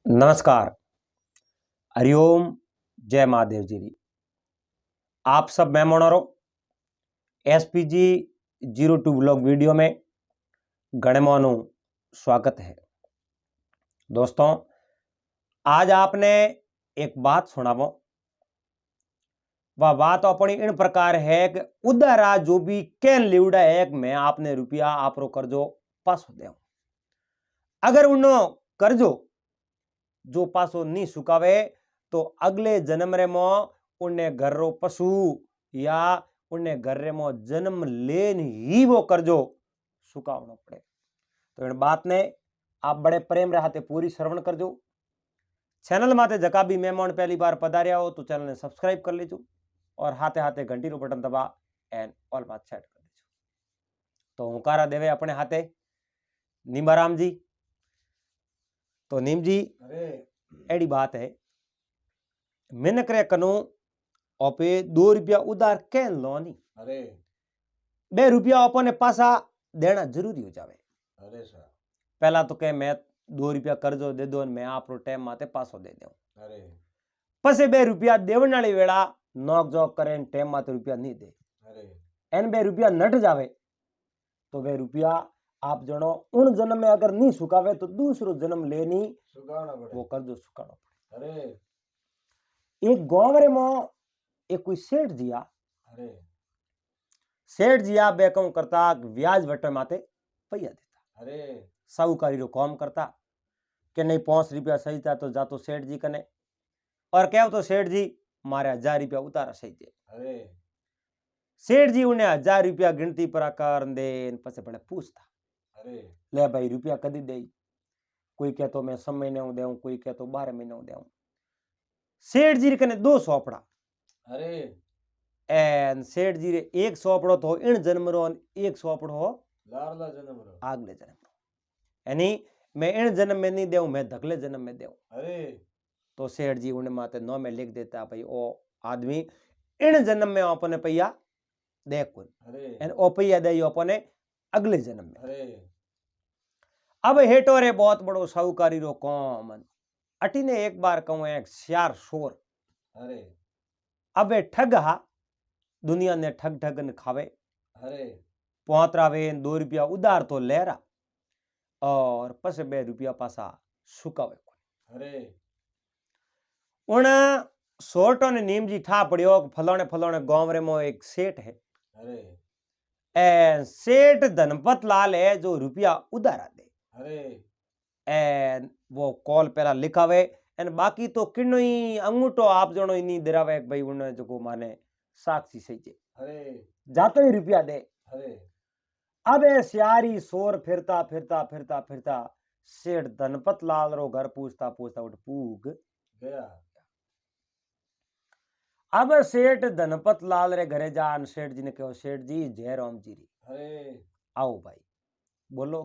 नमस्कार, हरिओम, जय महादेव जी। आप सब मेहमानों एसपीजी 02 ब्लॉग वीडियो में गणमानु स्वागत है। दोस्तों, आज आपने एक बात सुनावो। वह बात अपनी इन प्रकार है कि उधारा जो भी कैन लिवड़ा है कि मैं आपने रुपया आपरो कर्जो पासो देव। अगर उन्नो कर्जो जो पासो नहीं सुकावे तो अगले जन्म रे मो उन्हें घर रो पशु या उन्हें घर रे मो जन्म लेन ही वो कर्जो सुकावनो पड़े। तो इन बात ने आप बड़े प्रेम रहते पूरी श्रवण करजो। चैनल माते जका भी मेहमान पहली बार पधारिया हो तो चैनल ने सब्सक्राइब कर लीजो और हाथे हाथे घंटी रो बटन दबा एंड ऑल बात सेट कर दीजो। तो हुंकारा देवे अपने हाथे नीमाराम जी। तो नीम जी एड़ी बात है, मैंने करे कनु ओपे 2 रुपया उधार कैन लो नहीं। अरे 2 रुपया अपने पासा देना जरूरी हो जावे। अरे सर पहला तो कहे मैं 2 रुपया कर्जो दे दो मैं आपरो टाइम माते पासो दे दूं। अरे पसे 2 रुपया देवण वाली वेला नॉक जॉक करे टाइम माते रुपया नहीं दे। अरे एन 2 रुपया नट जावे तो 2 रुपया आप जनो उन जन्म में अगर नहीं सुकावे तो दूसरो जन्म लेनी सुगाना पड़े वो कर्जो सुकानो पड़े। अरे एक गांव रे में एक कोई सेठ जिया। अरे सेठ जिया बेकम करता ब्याज वटे माते पैया देता। अरे साहूकारी रो काम करता कि नहीं 5 रुपया सही था तो जातो सेठ जी कने और कहो तो सेठ जी मारे 1000 रुपया उतारा सही दे। अरे सेठ जी उन्हें 1000 रुपया गिनती पर कर दे पसे बड़े पूछता अरे ले भाई रुपया कदी दे। कोई कहतो मैं 6 महीने देऊं, कोई कहतो 12 महीने देऊं। सेठ जी कने 2 सौपड़ा। अरे एन सेठ जी रे एक सौपड़ो तो इन जन्म रो एक सौपड़ो हो लाडला जन्म रो आगले जन्म रो। यानी मैं इन जन्म में नहीं देऊं मैं धगले जन्म में देऊं। अरे तो सेठ जी उन्हें माते नौ में लिख देता भाई ओ आदमी इन जन्म में अपने पैया दे कुन अरे एन ओ पैया दे अपने अगले जन्म में। अरे अब हेटो रे बहुत बड़ो साहूकारी रो काम अटी ने एक बार कहूं एक श्यार शोर। अरे अब ठग हा दुनिया ने ठग ठग न खावे। अरे पोतरावे 2 रुपया उधार तो ले रहा और पसे 2 रुपया पासा सुकावे। अरे उन सोटो ने नीम जी ठा पड़ियो फलाने फलाने गांव रे मो एक सेठ है। अरे ए सेठ धनपत लाल है जो रुपया उधारा दे। अरे एन वो कॉल पहला लिखावे एन बाकी तो किन्नो ही अंगूठो आप जणो ही नहीं दिरावे भाई उन्हें जो माने साक्षी सही जे अरे जातो ही रुपया दे। अरे अब ए सियारी शोर फिरता फिरता फिरता फिरता सेठ धनपत लाल रो घर पूछता पूछता उठ पूग गया अब सेठ धनपत लाल रे घरे जान सेठ जी ने कहो सेठ जी जय राम जी री अरे आओ भाई बोलो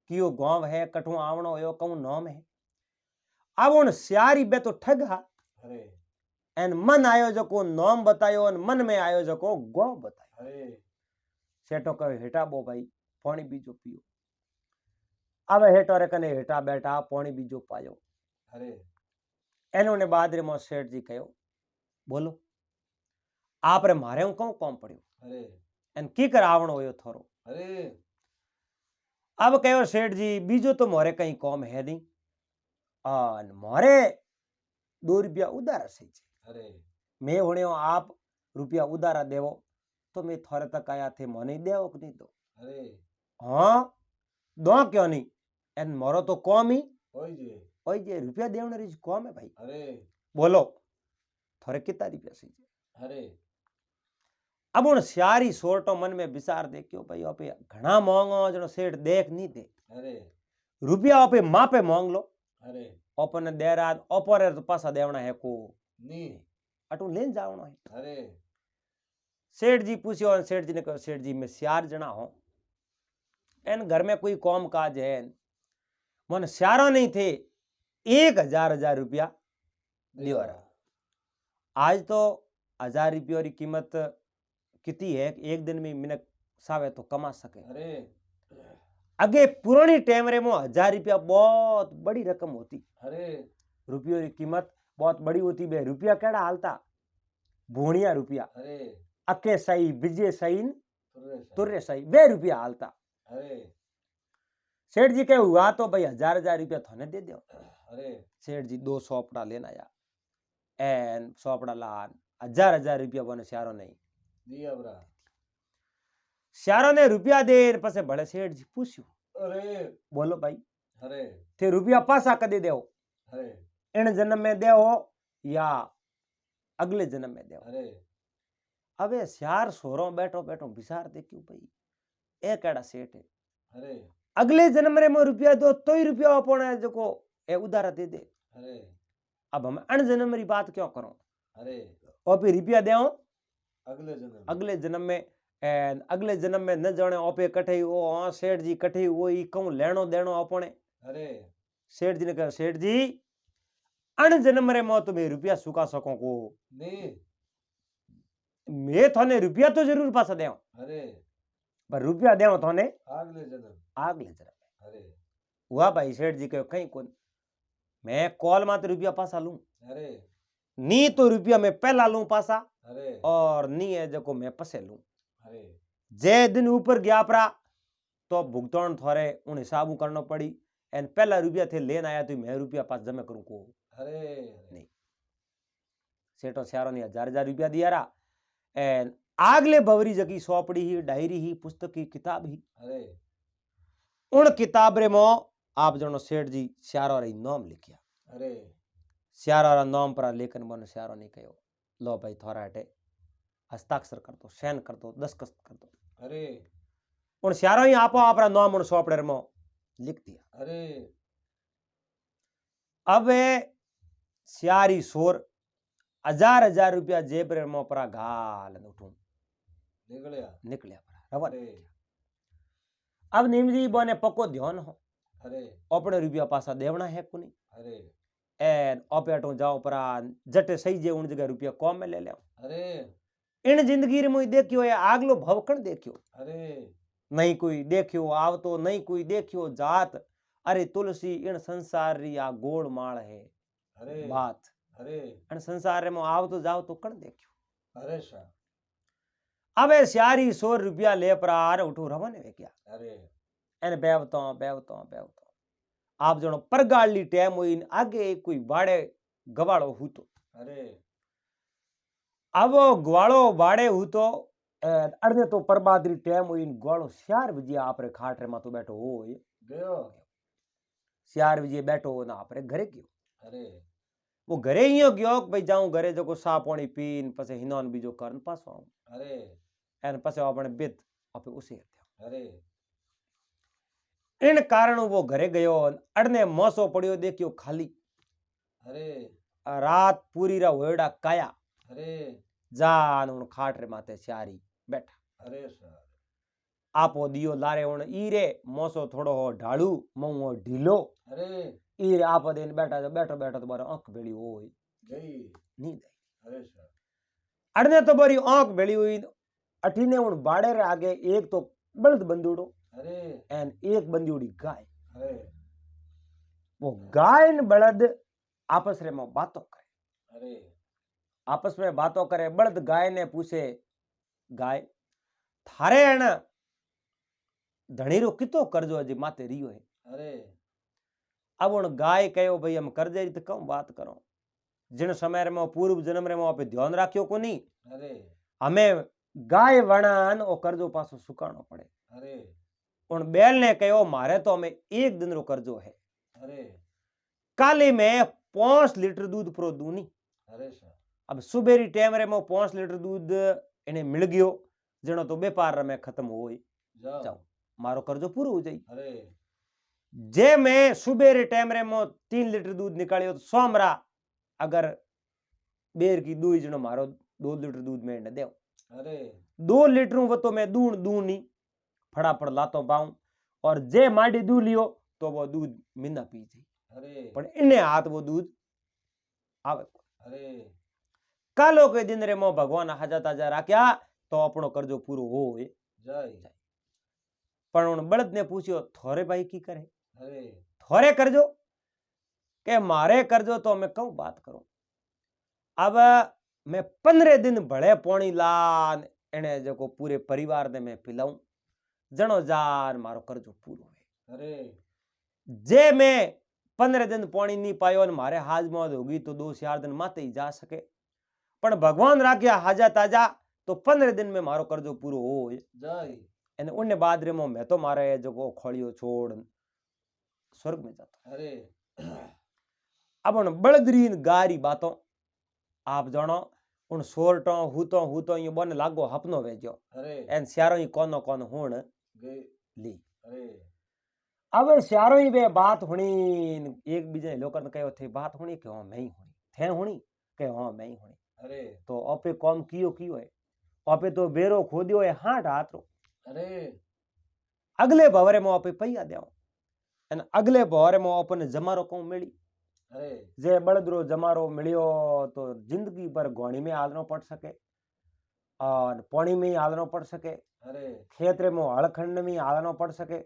कियो गांव है कठू आवणो यो कहूं नाम है। अब उन सियारी बे तो ठग हा अरे एन मन आयोजको नाम बतायो और मन में आयोजको गांव बतायो। अरे सेठो कहो हेटा बो भाई पानी बीजो पियो। अब हेटो रे कने हेटा बैठा पानी बीजो पायो। अरे एनोने बाद रे मो सेठ जी कहो बोलो आप रे मारे हूं कहूं कौन पड़ियो अरे एन की कर आवणो होयो थोरो। अरे अब कहो सेठ जी बीजो तो मोरे कहीं कौम है नहीं और मोरे 2 रुपया उधार सही छे। अरे मैं होने आप रुपया उधारा देवो तो मैं थोड़े तक आया थे मोने देवो कि नहीं दो। अरे हाँ दो क्यों नहीं एन मोरो तो कौम ही ओई जे रुपया देवने री कौम है भाई। अरे बोलो थोड़े कितना रुपया सही छे। अरे अब उन सियारी सोटो मन में विचार दे क्यों भाई आपे घना मांगो जनो सेठ देख नहीं दे अरे रुपया आपे मापे मांग लो अरे ओपन दे रहा ओपर तो पासा देवना है को नी अटू लेन जावना है। अरे सेठ जी पूछियो और सेठ जी ने कहा सेठ जी मैं सियार जना हूं एन घर में कोई कौम काज है मन सियारा नहीं थे 1000 रुपया दियो रहा। आज तो 1000 रुपये की कीमत कितनी है एक दिन में मिनट सावे तो कमा सके। अरे अगे पुरानी टाइम रे मो 1000 रुपया बहुत बड़ी रकम होती। अरे रुपये की कीमत बहुत बड़ी होती है। रुपया केड़ा हालता भूणिया रुपया अरे अके सही विजय सही तुर्रे सा तुर्रे सही 2 रुपया हालता। अरे सेठ जी के हुआ तो भाई 1000 रुपया थाने दे दो। अरे सेठ जी 2 सोपड़ा लेना या एन सोपड़ा लान 1000 रुपया बने श्यारो नहीं दिया बरा श्यारो ने रुपया दे पसे भले सेठ जी पूछ्યું अरे बोलो भाई अरे ते रुपया पासा कदे देओ अरे इन जन्म में देओ या अगले जन्म में देओ। अरे अबे श्यार सोरो बैठो बैठो विचार दे क्यों भाई ए केड़ा सेठ है अरे अगले जन्म रे में रुपया दो तो ही रुपया अपने जको ए उधार दे दे। अरे अब हम अण जन्म री बात क्यों करो अरे ओपे रुपया देओ अगले जन्म में अगले जन्म में न जाने ओपे कठे ओ सेठ जी कठे वो ही कहूं लेनो देनो अपने। अरे सेठ जी ने कहा सेठ जी अण जन्म रे में तुम्हें रुपया चुका सको को नहीं मैं थाने रुपया तो जरूर पासा देव अरे पर रुपया देव थाने अगले जन्म आगले जन्म। अरे हुआ भाई सेठ जी कहो कहीं कौन मैं कॉल मात्र रुपया पासा लूं अरे नी तो रुपया मैं पहला लूं पासा अरे और नी है जको मैं पसे लूं। अरे जे दिन ऊपर गया परा तो भुगतान थारे उन हिसाब करना पड़ी एन पहला रुपया थे लेन आया तो मैं रुपया पास जमा करूं को अरे नहीं। सेठो श्यारो ने 1000 रुपया दिया रा एन आगले बवरी जगी सोपड़ी ही डायरी ही पुस्तक ही किताब ही अरे उन किताब रे मो आप जनो सेठ जी श्यारो रे नाम लिखिया। अरे श्यारो रा नाम पर लेखन बन श्यारो ने कहो लो भाई थोड़ा हटे हस्ताक्षर कर दो सैन कर दो दस्तखत कर दो। अरे उन श्यारो ही आपो आपरा नाम उन सोपड़े रे मो लिख दिया। अरे अब श्यारी सोर 1000 रुपया जेब रे मो परा गाल उठूं निकलिया परा रवन। अरे अब नीम जी बने पक्को ध्यान हो अरे अपने रुपया पासा देवना है कुनी अरे एन ऑपेटो जाओ परा जटे सही जे उन जगह रुपया कम में ले ले। अरे इन जिंदगी रे मुई देखियो ये आगलो भवकण देखियो अरे नहीं कोई देखियो आवतो नहीं कोई देखियो जात अरे तुलसी इन संसार री आ गोड़ माळ है अरे बात अरे इन संसार रे मो आवतो जाओ तो कण देखियो। अरे सा अबे श्यारी 100 रुपया ले परार उठो रवन वे क्या अरे एन बेवतो आप जनो परगाली टाइम हुई आगे कोई बाड़े गवाड़ो हूतो अरे अब ग्वाड़ो बाड़े हूतो अड़ने तो परबादरी टाइम हुई ग्वाड़ो 4 बजे आपरे खाट रे मातो बैठो हो गयो 4 बजे बैठो ना आपरे घरे गयो। अरे वो घरे ही गयो भाई जाऊं घरे जको सा पानी पीन पसे हिनोन बीजो करन पासो आऊं अरे एन पसे अपने बित आपे उसे अरे इन कारण वो घरे गयो अड़ने मोसो पड़ियो देखियो खाली अरे रात पूरी रा होड़ा काया अरे जान उन खाट रे माथे श्यारी बैठा अरे सा आपो दियो लारे उन ईरे मोसो थोड़ो हो ढालू मऊ हो ढीलो अरे ईरे आप दिन बैठा बैठो बैठो तो बारे आंख बेड़ी होई गई नींद आई अरे सा अड़ने तो बारी आंख बेड़ी हुई अठीने उन बाड़े रे आगे एक तो बलद बंदूड़ो अरे एन एक बंदूड़ी गाय अरे वो गाय न बलद आपस रे में बातों करे अरे आपस में बातों करे बलद गाय ने पूछे गाय थारे है ना धणीरो कितो कर्जो अजी माते रियो है। अरे अब उन गाय कहो भाई हम कर्जे री तो कम बात करो जिन समय में पूर्व जन्म रे में ध्यान राख्यो को नहीं अरे हमें गाय वणान ओ कर्जो पासो सुकानो पड़े। अरे उन बैल ने कहो मारे तो हमें 1 दिन रो कर्जो है अरे काली में 5 लीटर दूध प्रो दूनी। अरे सा अब सुबेरी टाइम रे में 5 लीटर दूध इन्हें मिल गयो जनो तो व्यापार में खत्म हो जाओ मारो कर्जो पूरो हो जाई। अरे जे मैं सुबेरे टाइम रे में 3 लीटर दूध निकालियो तो सोमरा अगर बेर की 2 जनो मारो 2 लीटर दूध में न देव अरे 2 लीटर वो तो मैं दूनी फटाफट लातो पाऊं और जे माडी दू लियो तो वो दूध मिंदा पी जाई अरे पण इने हाथ वो दूध आवे। अरे कालो के दिन रे मो भगवान हाजा ताजा राख्या तो अपनो कर्जो पूरो हो जाय पण उन बळद ने पूछ्यो थोरे भाई की करे अरे थोरे कर्जो કે મારે કરજો તો मैं कहूं बात करूं अब मैं 15 दिन भले पानी लान एने जो पूरे परिवार ने मैं पिलाऊं जनो जार मारो करजो पूरो है अरे जे मैं 15 दिन पानी नहीं पायो ने मारे हाज मौज होगी तो 2-4 दिन माते ही जा सके पण भगवान राख्या हाजा ताजा तो 15 दिन में मारो करजो पूरो हो जाय અને ઉન્ને બાદ રે मैं तो मारे जो खोलियो छोड़ स्वर्ग में जाता अरे अब उन बड़दरीन गारी बातों आप जानो उन सोरटो हूतो ये बन लागो हपनो वेजो अरे एन स्यारो ही कोनो कोन हुण गई ली अरे अब स्यारो ही बे बात हुणी एक बीजे लोकन कहो थे बात हुणी के हां मैं ही हुणी थे हुणी के हां मैं ही हुणी अरे तो ओपे कॉम कियो है ओपे तो बेरो खोदियो है हाट हाथरो अरे अगले भवरे में ओपे पैया देओ अने अगले भवरे में ओपने जमारो कहूं मिली अरे जे बळदरो जमारो मिलियो तो जिंदगी भर घोणी में हालनो पड़ सके और पानी में हालनो पड़ सके अरे खेतरे में हड़खंड में हालनो पड़ सके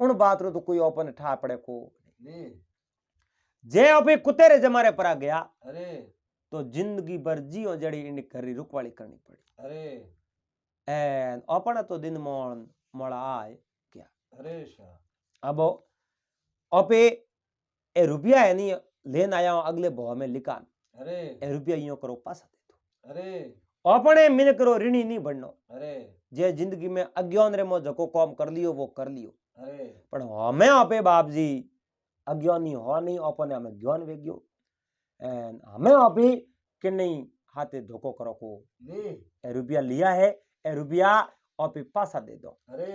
उन बात रो तो कोई ओपन ठा पड़े को नी जे ओपे कुतेरे जमारे परा गया अरे तो जिंदगी भर जियो जड़ी इन घरी रुकवाली करनी पड़ी अरे एन ओपन तो दिन मोन मोड़ा आए क्या अरे शा अब ओपे ए रुपया है नहीं लेन आया हूं अगले भाव में लिकान अरे ए रुपया यूं करो पासा दे दो अरे अपने मिन करो ऋणी नहीं बननो अरे जे जिंदगी में अज्ञान रे मो जको काम कर लियो वो कर लियो अरे पण हमें आपे बाप जी अज्ञानी हो नहीं अपने हमें ज्ञान वे गयो एंड हमें आपे कि नहीं हाथे धोखो करो को नी ए रुपया लिया है ए रुपया आपे पासा दे दो अरे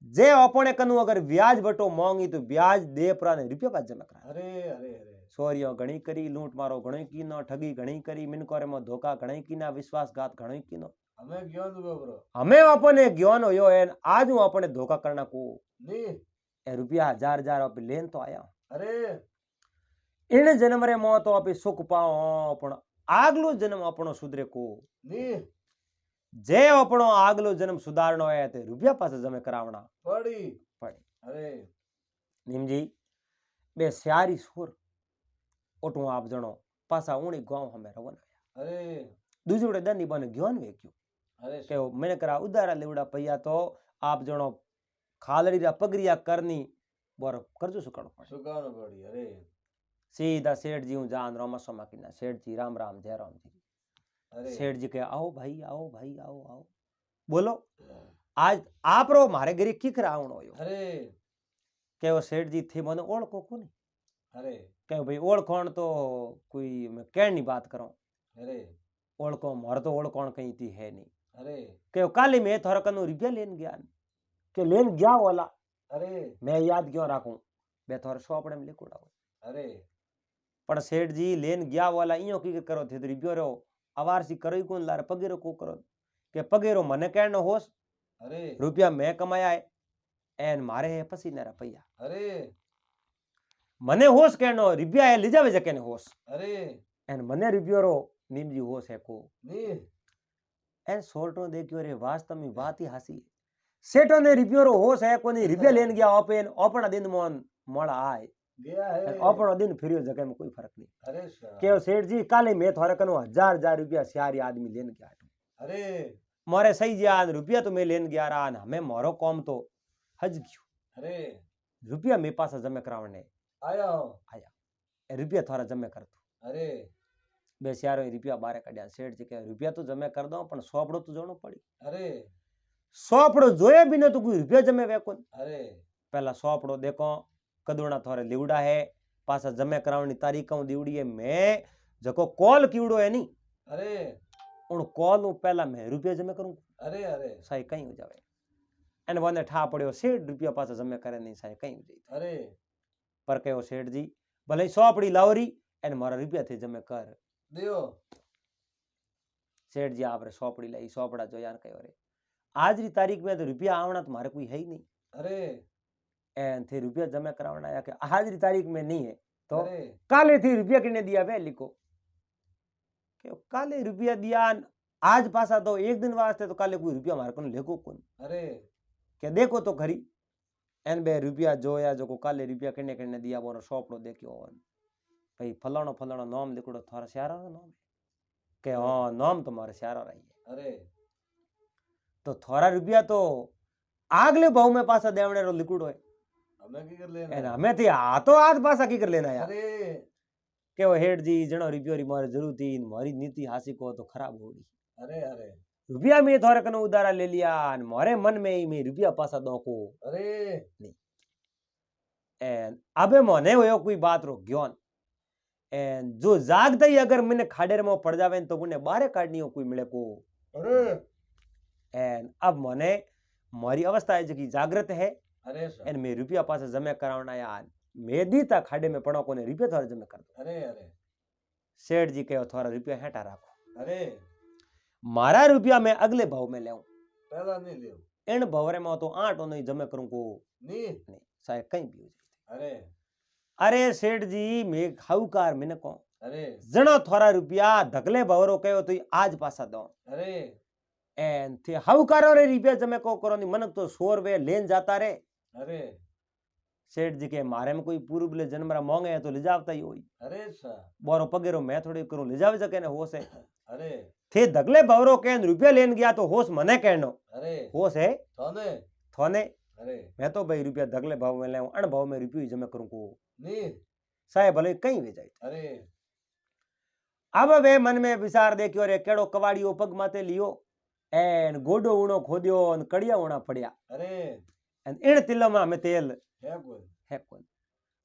जे अपने कनु अगर ब्याज बटो मांगी तो ब्याज दे प्राने रुपया पास जमा करा अरे अरे अरे चोरियों घणी करी लूट मारो घणो कीनो ठगी घणी करी मिनकोरे में धोखा घणी कीना विश्वासघात घणो कीनो हमें ज्ञान दो ब्रो हमें अपने ज्ञान होयो है आज हूँ अपने धोखा करना को नी ए रुपया हजार हजार आप लेन तो आया अरे इन जन्म रे मो तो आप सुख पाओ पण आगलो जन्म अपनो सुधरे को नी जे अपनो आगलो जन्म सुधारनो है ते रुपया पास जमे करावना पड़ी पड़े अरे नीम जी बे स्यारी सुर ओटू आप जणो पासा उणी गांव हमें रवन आया अरे दूजोड़े दनी बने ज्ञान वे क्यों अरे के मैंने करा उदारा लेवड़ा पैया तो आप जणो खालड़ी रा पगरिया करनी बोर करजो सुकाणो पड़े सुकानो पड़ी अरे सीधा सेठ जी हूँ जान रामा सोमा की ना सेठ जी राम राम जय राम जी अरे सेठ जी के आओ भाई आओ भाई आओ आओ बोलो आज आप रो मारे घरे की करा आवणो होयो अरे के वो सेठ जी थे मने ओळखो कोनी अरे के भाई ओळखोण तो कोई मैं कहनी बात करो अरे ओळखो मार तो ओळखोण कहीं थी है नहीं अरे के काली में थोड़ा कनु रुपया लेन गया के लेन गया वाला अरे मैं याद क्यों राखूं बे थोड़ा सोपड़े में लिखोड़ा अरे पण सेठ जी लेन गया वाला इयो की करो थे रुपयो रो अवारसी करो कोन लारे पगेरो को करो के पगेरो मने कहनो होस अरे रुपया मैं कमाया है एन मारे है पसीना रा पैया अरे मने होश कहनो रुपया है लीजावे जके ने होश अरे एन मने रुपयो रो नीम जी होश है को नी एन सोल्टो देखियो रे वास्तव में बात ही हसी है सेठो ने रुपयो रो होश है कोनी रुपया लेन गया ओपेन ओपना दिन मोन मोड़ा आए गया है ओपनो दिन फिरियो जगह में कोई फर्क नहीं अरे शा के सेठ जी काले में थोड़ा कनो हजार हजार रुपया सियारी आदमी लेन गया अरे मारे सही जान रुपया तो मैं लेन गया रहा हमें मारो कॉम तो हज गयो अरे रुपया मेरे पास जमे करावने आया ए रुपया थोड़ा जमे कर तू अरे बे सियारो रुपया बारे काढ्या सेठ जी के रुपया तो जमे कर दो पण सोपड़ो तो जोनो पड़ी अरे सोपड़ो जोए बिना तो कोई रुपया जमे वे कोन अरे पहला सोपड़ो देखो कदुणा थोड़े लिवड़ा है पासा जमे करावनी तारीख दीवड़ी है मैं जको कॉल कीवड़ो है नी अरे उन कॉल पहला मैं रुपया जमे करूं अरे अरे साई कहीं हो जावे एन वने ठा पड़ियो सेठ रुपया पासा जमे करे नहीं साई कहीं हो जाई अरे पर कहो सेठ जी भले सोपड़ी लावरी एन मारा रुपया थे जमे कर दियो सेठ जी आपरे सोपड़ी लाई सोपड़ा जो यार कहो रे आज री तारीख में तो रुपया आवना तुम्हारे कोई है ही नहीं अरे एन थे रुपया जमे करावना या कि आज री तारीख में नहीं है तो अरे काले थी रुपया किने दिया वे लिखो के काले रुपया दिया आज पासा तो एक दिन वास्ते तो काले कोई रुपया मारे को लेको कौन अरे के देखो तो खरी एन बे रुपया जो या जो को काले रुपया किने किने दिया बोरो सोपड़ो देखियो भाई फलाणो फलाणो नाम लिखड़ो थारा श्यारा रो नाम है के हाँ नाम तुम्हारे श्यारा रही है अरे तो थारा रुपया तो આગલે ભાવ में पासा देवणे रो लिखड़ो है हमें की कर लेना एन है? हमें थी आ तो आज पासा की कर लेना यार अरे के वो हेड जी जणो रुपयो री मारे जरूर थी मारी नीति हासी को तो खराब होगी अरे अरे रुपया में थोड़े कनो उधारा ले लिया और मारे मन में ही मैं रुपया पासा दो को अरे नहीं एन अबे मोने होयो कोई बात रो ज्ञान एन जो जागते ही अगर मैंने खाडेर में पड़ जावे तो मुने बाहर काढनी हो कोई मिले को अरे एन अब मोने मारी अवस्था है जो जागृत है अरे सर एन मैं रुपया पास जमा करावना यार मैं दी था खाडे में पड़ो कोने रुपया थोड़ा जमा कर दो अरे अरे सेठ जी कहो थोड़ा रुपया हेठा राखो अरे मारा रुपया मैं अगले भाव में ले पहला नहीं लियो इन भवरे में तो 8 नहीं जमा करूं को नहीं नहीं शायद कहीं भी हो जाए अरे अरे सेठ जी मैं खाऊकार मैंने को अरे जणो थोड़ा रुपया धकले भवरो कहो तो आज पासा दो अरे एन थे हाउकारो रे रुपया जमा को करो नी मनक तो 100 रुपया लेन जाता रे अरे सेठ जी के मारे में कोई पूर्व ले जन्मरा मांगे है तो ले जावता ही होई अरे सर बोरो पगेरो मैं थोड़ी करूं ले जावे सके ने होश है अरे थे धगले भवरो के रुपया लेन गया तो होश मने कहनो अरे होश है थाने थोने अरे मैं तो भाई रुपया धगले भाव में ले अण भाव में रुपया जमा करूं को नहीं साहेब भले कहीं वे जाए अरे अब वे मन में विचार देखियो रे केड़ो कवाड़ियो पग माते लियो एन गोडो ऊणो खोदियो न कड़िया ऊणा पड़िया अरे एन इन तिलो में हमें तेल है कोई है कोई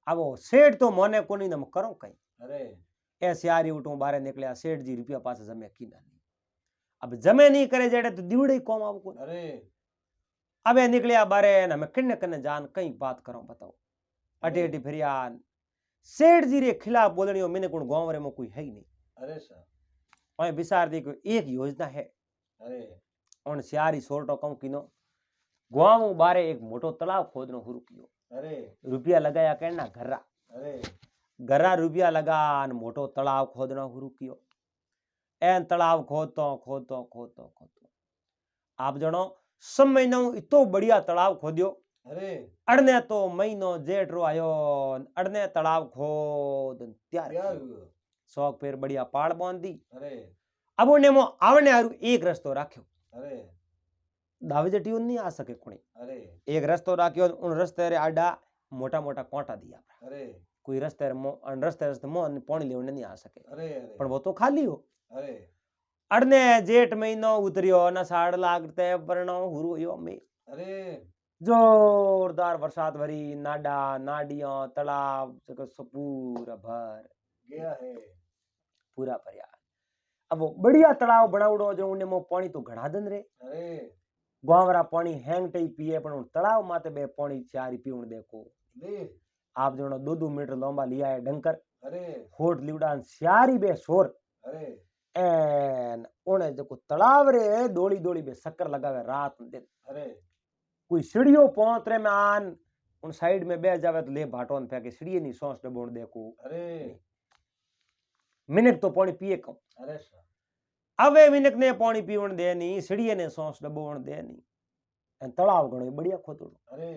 अब वो सेठ तो मोने कोनी नम करो कहीं अरे ए सियारी उठूं बारे निकलिया सेठ जी रुपया पास जमे की नहीं अब जमे नहीं करे जेड़े तो दिवड़े ही कौम आव को अरे अब ए निकलिया बारे न हमें किन्ने कन्ने जान कहीं बात करो बताओ अटे अटे फिरिया सेठ जी रे खिलाफ बोलनियो मैंने कोण गांव रे में कोई है ही नहीं अरे सर और विचार दी कोई एक योजना है अरे उन सियारी सोरटो कहूं किनो गांव बारे एक मोटो तालाब खोदनो शुरू कियो अरे रुपया लगाया कहना घरा अरे घरा रुपया लगा न मोटो तालाब खोदना शुरू कियो एन तालाब खोदतो खोदतो खोदतो खोदतो आप जणो सब महीनो इतो बढ़िया तालाब खोदियो अरे अड़ने तो महीनो जेठ रो आयो अड़ने तालाब खोद त्यार क्या कियो। हुआ शौक फिर बढ़िया पाड़ बांध दी अरे अब उन्हें मो आवने हारू एक रस्तो राख्यो अरे दावे जटी नहीं आ सके कोणी अरे एक रस्तो राख्यो उन रस्ते रे आडा मोटा मोटा कोंटा दिया अरे कोई रस्ते रस्ते मो पानी लेवने नहीं आ सके अरे अरे पर वो तो खाली हो अरे अड़ने जेठ महीनो उतरियो न साड़ लागते बरणो हुरो यो में अरे जोरदार बरसात भरी नाडा नाडिया तालाब पूरा भर गया है पूरा भरिया अब वो बढ़िया तालाब बनावड़ो जो उन्हें मो पानी तो घड़ा दन रे अरे गांवरा पानी हैंग टई पिए पण तालाब माते बे पानी चारी पीवण देखो नहीं आप जणो 2-2 मीटर लंबा लिया है डंकर अरे होट लिवडान स्यारी बे शोर अरे एन ओने जो तालाब रे डोली डोली बे शक्कर लगावे रात दिन अरे कोई सीढ़ियों पहुंचरे में आन उन साइड में बह जावे तो ले भाटोन फेंके सीढ़ी नहीं सौंस डबोण देखो अरे मिनक तो पानी पिए कम अरे सर अब ए मिनक ने पानी पीवण दे नहीं सीढ़ी ने सौंस डबोण दे नहीं एन तालाब घणो बढ़िया खोतड़ो अरे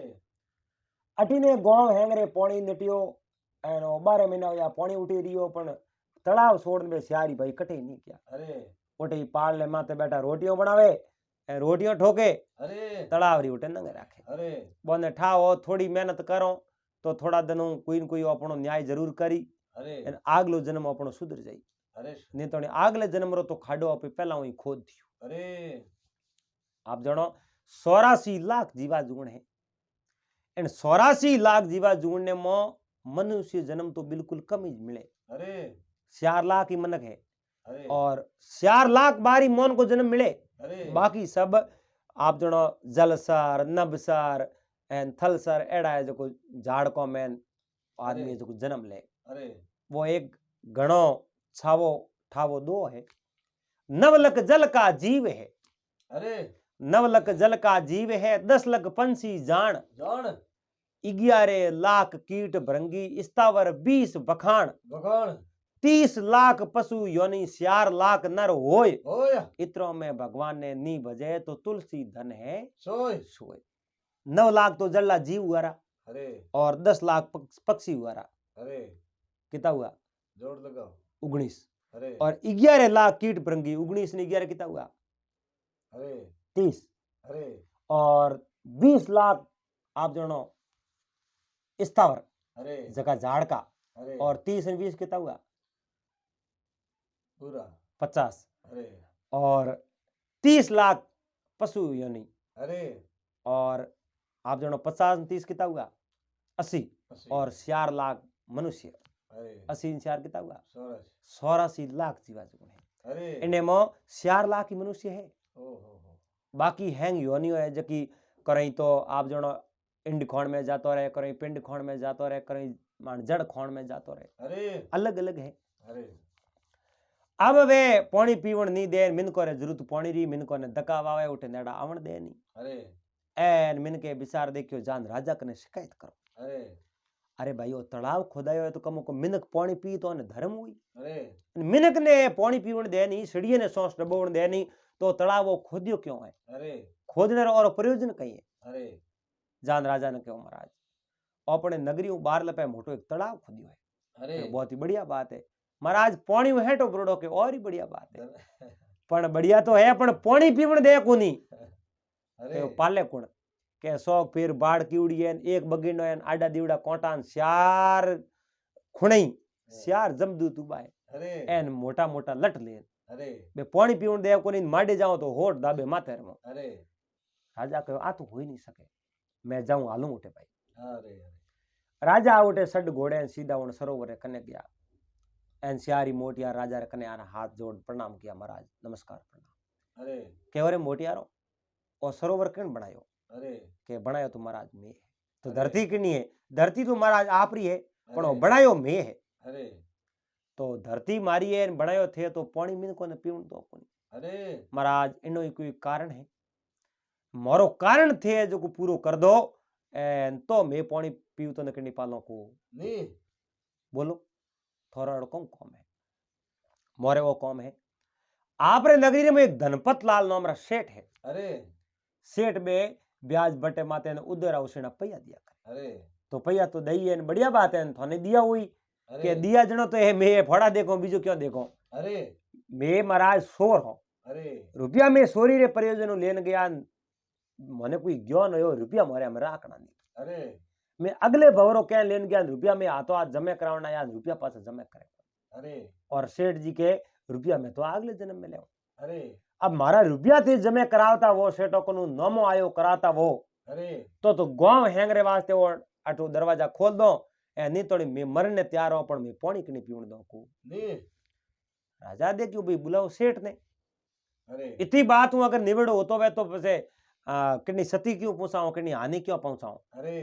अटीने गांव हेंगरे पानी नटियो एन 12 महीना या पानी उठी रियो पण तालाब छोड़ने में स्यारी भाई कटे नहीं क्या अरे ओटे पाल ले माते बैठा रोटियों बनावे रोटियों ठोके अरे तालाब री उठे नंगे राखे अरे बोने ठाओ थोड़ी मेहनत करो तो थोड़ा दिनों कोई न कोई अपनो न्याय जरूर करी अरे एन आगलो जन्म अपनो सुधर जाई अरे नहीं तो आगले जन्म रो तो खाडो आपे पहला ही खोद दियो अरे आप जणो 84 लाख जीवा जुगण है एन 84 लाख जीवा जुगने में मनुष्य जन्म तो बिल्कुल कम ही मिले अरे 4 लाख ही मनक है अरे और 4 लाख बारी मोन को जन्म मिले अरे बाकी सब आप जणो जलसर नबसर एन थलसर एड़ा है जो झाड़ को मेन आदमी जो जन्म ले अरे वो एक घणो छावो ठावो दो है नवलक जल का जीव है अरे नवलक जल का जीव है 10 लाख पंछी जान जान 11 लाख कीट भृंगी स्थावर 20 बखान भगवान 30 लाख पशु योनि 4 लाख नर होय होया इतरों में भगवान ने नी बजे तो तुलसी धन है सोय सोय 9 लाख तो जल्ला जीव हुआ अरे और 10 लाख पक्षी हुआ अरे कितना हुआ जोड़ लगाओ 19 अरे और 11 लाख कीट परंगी 19 ने 11 कितना हुआ अरे 30 अरे और 20 लाख आप जानो स्थावर अरे जगह झाड़ का अरे और 30 और 20 कितना हुआ पूरा 50 अरे और 30 लाख पशु योनि अरे और आप जानो 50 और 30 कितना हुआ 80 अस्सी और 4 लाख मनुष्य अरे 80 और 4 कितना हुआ सोरस 84 लाख जीवा जुगुण है अरे इन्हें में 4 लाख ही मनुष्य है ओ हो बाकी हैंग योनियो है जबकि कहीं तो आप जानो इंड खोण में जातो रहे कहीं पिंड खोण में जातो रहे कहीं मान जड़ खोण में जातो रहे अरे अलग अलग है अरे अब वे पानी पीवण नहीं दे मिनको रे जरूरत पानी री मिनको ने धक्का वावे उठे नेड़ा आवण दे नहीं अरे एन मिनके विचार देखियो जान राजा कने शिकायत करो अरे अरे भाई वो तालाब खोदायो है तो कमो को मिनक पानी पी तो ने धर्म हुई अरे मिनक ने पानी पीवण दे नहीं सीढ़िए ने सौंस डबोवण दे नहीं तो तालाब वो खोदियो क्यों है अरे खोदने रो और प्रयोजन कई है अरे जान राजा ने कहो महाराज अपने नगरी बाहर लपे मोटो एक तालाब खोदियो है अरे तो बहुत ही बढ़िया बात है महाराज पानी में हेटो बरोडो के और ही बढ़िया बात है पण बढ़िया तो है पण पानी पीवण दे कोनी अरे तो पाले कोण के 100 फिर बाढ़ कीवड़ी है एक बगीनो है आडा दीवड़ा कोटान चार खुणई चार जमदूत उबा है अरे एन मोटा मोटा लट ले अरे बे पानी पीवण दे कोनी माडे जाओ तो होठ दाबे माथे रमो अरे राजा कहो आ तो हो ही नहीं सके मैं जाऊं हालूं उठे भाई अरे राजा उठे सड घोड़े सीधा उन सरोवर कने गया एन सियारी मोटिया राजा रे कने आना हाथ जोड़ प्रणाम किया महाराज नमस्कार प्रणाम अरे केवरे मोटियारो और सरोवर किन बनायो अरे के बनायो तो महाराज मैं तो अरे। धरती किनी है धरती तो महाराज आप री है पण वो अरे बनायो मैं है अरे तो धरती मारी है बनायो थे तो पानी मिन को ने पीवण दो कोनी अरे महाराज इनो ही कोई कारण है मारो कारण थे जो को पूरो कर दो एन तो मैं पानी पीव तो नकनी पालो को नहीं बोलो थोड़ा कौन कौम है मोरे वो कौम है आपरे नगरी में एक धनपत लाल नाम रा सेठ है अरे सेठ में ब्याज बटे माते ने उधर उसेना पैया दिया करे अरे तो पैया तो दई है बढ़िया बात है थाने दिया हुई अरे के दिया जनो तो है मैं फड़ा देखो बीजो क्यों देखो अरे मैं महाराज सोर हो अरे रुपया में सोरी रे प्रयोजन लेन गया मने कोई ज्ञान हो रुपया मारे हम राखना नहीं अरे मैं अगले भवरो क्या लेन गया रुपया में हाथों हाथ जमे करावना या रुपया पास जमे करे अरे और सेठ जी के रुपया में तो अगले जन्म में ले अरे अब मारा रुपया थी जमे करावता वो सेठो को नोमो आयो कराता वो अरे तो गांव हेंगरे वास्ते वो अटो दरवाजा खोल दो ए नहीं तो मैं मरने तैयार हो पण मैं पानी कनी पीवण दो को नहीं राजा दे क्यों भाई बुलाओ सेठ ने अरे इतनी बात हूं अगर निबड़ हो तो वे तो वैसे कितनी सती क्यों पहुंचाऊं कितनी हानि क्यों पहुंचाऊं अरे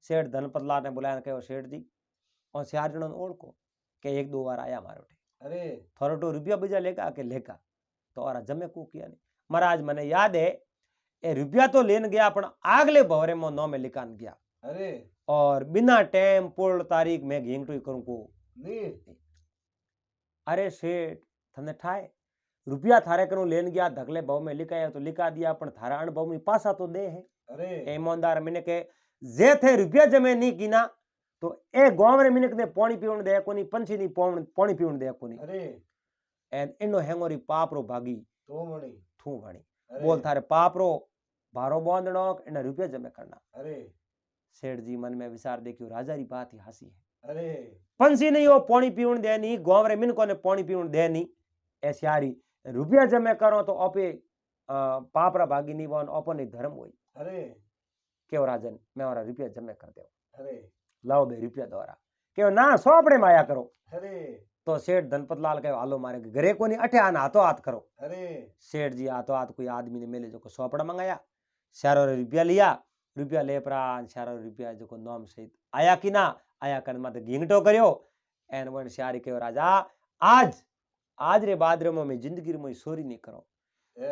सेठ धनपतलाल ने बुलाया कहो सेठ जी और चार जनों ओढ़ को के एक दो बार आया मारे उठे अरे थोड़ा तो रुपया बीजा लेगा के लेगा तो और जमे को किया नहीं महाराज मने याद है ए रुपया तो लेन गया पण आगले भवरे मो नो में लिखान गया अरे और बिना टाइम पूर्ण तारीख में घेंगटू करूं को नहीं अरे सेठ थने ठाए रुपया थारे करू लेन गया धगले भाव में लिखाया तो लिखा दिया पण थारा अनुभव में पासा तो दे है अरे ईमानदार मिने के जे थे रुपया जमे नहीं कीना तो ए गांव रे मिनक ने पानी पीवण दे कोनी पंछी नी पानी पीवण दे कोनी अरे एन इनो हेंगोरी पाप रो भागी तो मणि थू वाणी अरे बोल थारे पाप रो भारो बांधणो इन रुपया जमे करना अरे सेठ जी मन में विचार देखियो राजा री बात ही हसी है अरे पंछी नहीं हो पानी पीवण दे नहीं गांव रे मिनको ने पानी पीवण दे नहीं ऐसी यारी रुपया जमे करो तो अपे पाप रा भागी नहीं वन अपन ही धर्म होई अरे केव राजन मैं और रुपया जमे कर दे अरे लाओ बे रुपया द्वारा केव ना सोपड़े माया करो अरे तो सेठ धनपतलाल कहो हालो मारे घरे को नहीं अठे आना हाथों हाथ करो अरे सेठ जी हाथों हाथ कोई आदमी ने मेले जो को सोपड़ा मंगाया सारो रुपया लिया रुपया ले परा सारो रुपया जो नाम सहित आया कि ना आया कर माते घींगटो करियो एन वन सारी कहो राजा आज आज रे बाद रे मैं जिंदगी में सोरी नहीं करो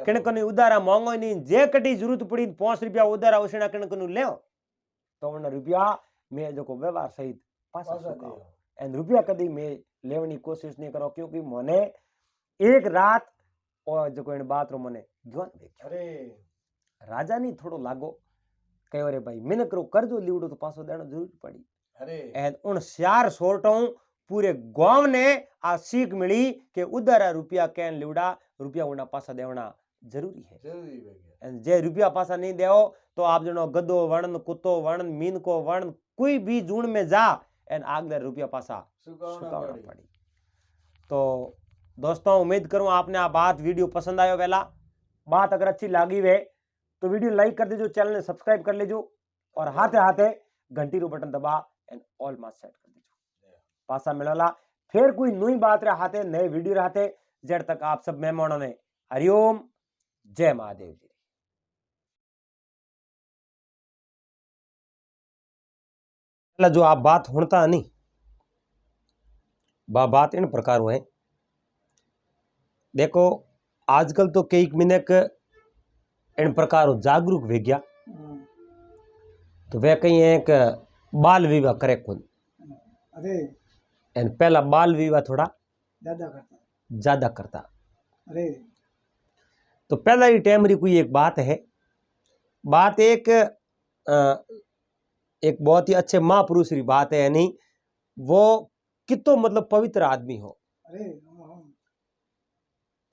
किन कनु उधारा मांगो नहीं जे कटी जरूरत पड़ी 5 रुपया उधारा उसेना किन कनु ले तो उन रुपया मैं जो व्यवहार सहित पासा चुकाओ एन रुपया कदी मैं लेवनी कोशिश नहीं करो क्योंकि मने एक रात और जो इन बात रो मने ज्ञान देखियो अरे राजा नहीं थोड़ो लागो कहो रे भाई मिन करो कर्जो लीवड़ो तो पासो देनो जरूर पड़ी अरे एन उन 4 सोरटों पूरे गांव ने आ सीख मिली कि उधारा रुपया कैन लिवड़ा रुपया उना पासा देवना जरूरी है। जरूरी भैया। અને જે રૂપિયા પાછા નહીં દેવો તો આપ જણો ગધો વણ કૂતો વણ મીનકો વણ કોઈ भी जून में जा एन આગલે રૂપિયા પાછા सुकावना पड़ी। तो दोस्तों उम्मीद करूं आपने आ बात वीडियो पसंद आयो। वेला बात अगर अच्छी लगी है तो वीडियो लाइक कर दीजिए, चैनल ने सब्सक्राइब कर लीजिए और हाथे हाथे घंटी रो बटन दबा एंड ऑल मास सेट कर दीजिए। पासा मिलला फिर कोई नई बात रे हाथे नए वीडियो रहते जड़ तक आप सब मेहमानों ने हरिओम जय महादेव जी। जो आप बात होता नहीं बात इन प्रकार है। देखो आजकल तो कई मिनक इन प्रकार जागरूक हो गया तो वे कहीं एक बाल विवाह करे खुद। अरे एन पहला बाल विवाह थोड़ा ज्यादा करता। अरे तो पहला ही टाइम री कोई एक बात है। बात एक बहुत ही अच्छे महापुरुष री बात है, यानी वो कितो मतलब पवित्र आदमी हो। अरे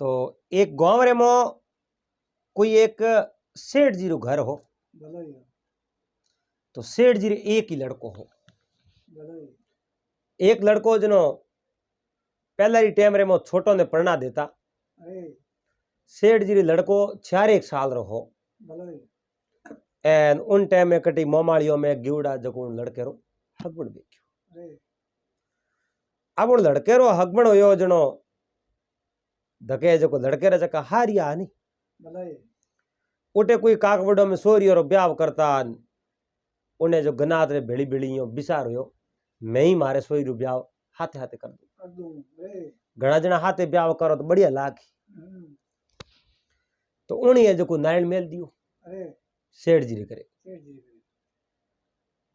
तो एक गांव रे में कोई एक सेठ जी रो घर हो। तो सेठ जी रे एक ही लड़को हो। एक लड़को जनो पहला ही टाइम रे में छोटो ने पढ़ना देता। सेठ जी रे लड़को 4 साल रो हो। एन उन टाइम में कटी मोमाड़ियों में गिवड़ा जको लड़के रो हगबण देखियो। अब उन लड़के रो हगबण होयो जनो धके जको लड़के रे जका हारिया नहीं उठे कोई काकवड़ो में सोरियो रो ब्याह करता। उन्हें जो गनात रे भेड़ी भेड़ियों बिसार होयो मैं ही मारे सोई रो ब्याह हाथे हाथे कर दूं। घना जना हाथे ब्याह करो तो बढ़िया लागी। तो उन्हें जो नारायण मेल दियो सेठ जी रे करे।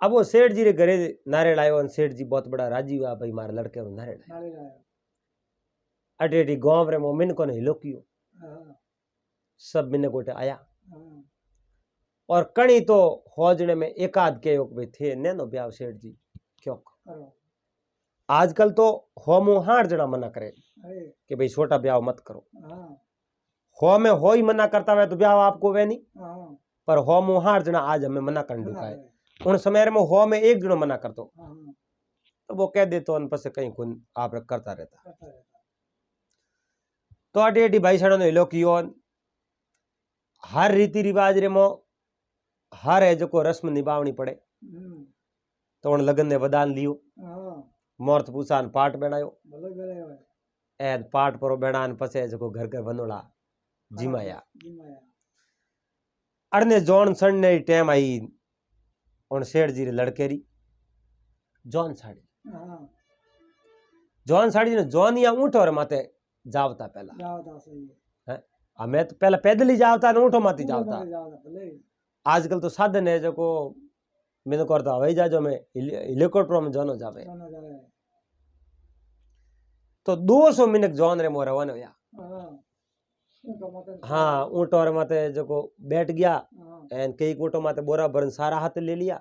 अब वो सेठ जी रे घरे नारियल आयो और सेठ जी बहुत बड़ा राजी हुआ भाई मारे लड़के रो नारियल आयो। अटे अटी गांव रे मोमिन को ने लोकियो सब मिने गोटे आया और कणी तो होजने में एकाध के भाई थे नैनो ब्याह सेठ जी क्यों। आजकल तो होमो 8 जना मना करे कि भाई छोटा ब्याह मत करो। हो में हो ही मना करता है तो ब्याह आपको वे नहीं, पर हो में 8 जना आज हमें मना कर दुखा है। उन समय में हो में 1 जनो मना कर दो तो वो कह दे तो पस कहीं खुद आप करता रहता। तो अटी अटी भाई साड़ो ने लोकियो हर रीति रिवाज रे मो हर है जो रस्म निभावनी पड़े। तो उन लगन ने वदान लियो मोर्त पूसान पाट बनायो एन पाट परो बनान पसे जो घर घर बनोला जिमाया अड़ने जॉन सन ने टाइम आई उन सेठ जी रे लड़के री जॉन साड़ी ने जॉन या ऊँटो रे माते जावता पहला है। हमें तो पहला पैदल ही जावता ने ऊँटो माती जावता। आजकल तो साधन है जो मैंने करता हवाई जहाजों में हेलीकॉप्टर में जानो जावे। तो 200 मिनट जॉन रे मोर रवाना होया। हाँ ऊँटो रे माते जो बैठ गया एन कई ऊँटो माते बोरा भरन सारा हाथ ले लिया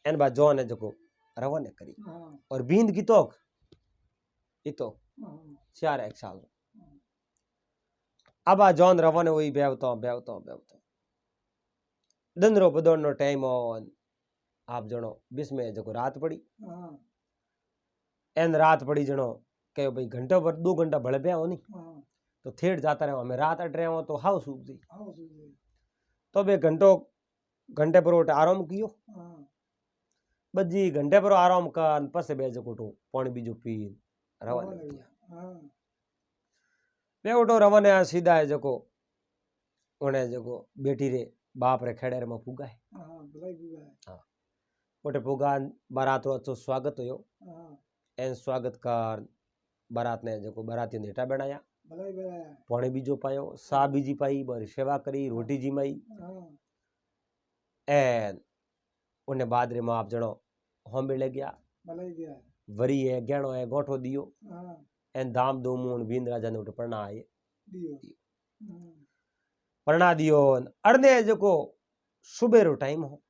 एन बाद जॉन है जो रवाना करी और बींद की तो इतो 4 साल। अब आ जॉन रवाना हुई बेवतो दंदरो बदोड़नो टाइम ऑन आप जनो बीच में जो रात पड़ी एन रात पड़ी जनो कहो भाई घंटों पर 2 घंटा भले पे हो नहीं तो थेड़ जाता रहो हमें रात अट रहे हो तो हाउ सूख जी तो बे घंटे पर उठ आराम कियो बजी घंटे पर आराम कर पसे बे जो पानी बीजो पी रवाना किया। बे उठो रवाना सीधा है जो उन्हें जो बेटी रे बाप रे खेड़े में पुगा है। हाँ उठे पुगा बारात रो अच्छो स्वागत हो एन स्वागत कर बारात ने जो बाराती ने हेठा बनाया पानी बीजो पायो सा बीजी पाई बारी सेवा करी रोटी जिमाई एन उन्हें बाद रे आप जनो होम ले गया वरी है गहणो है गोठो दियो एन दाम दूम बींद राजा ने उठ पढ़ना आए पढ़ना दियो अड़ने जो सुबह रो टाइम हो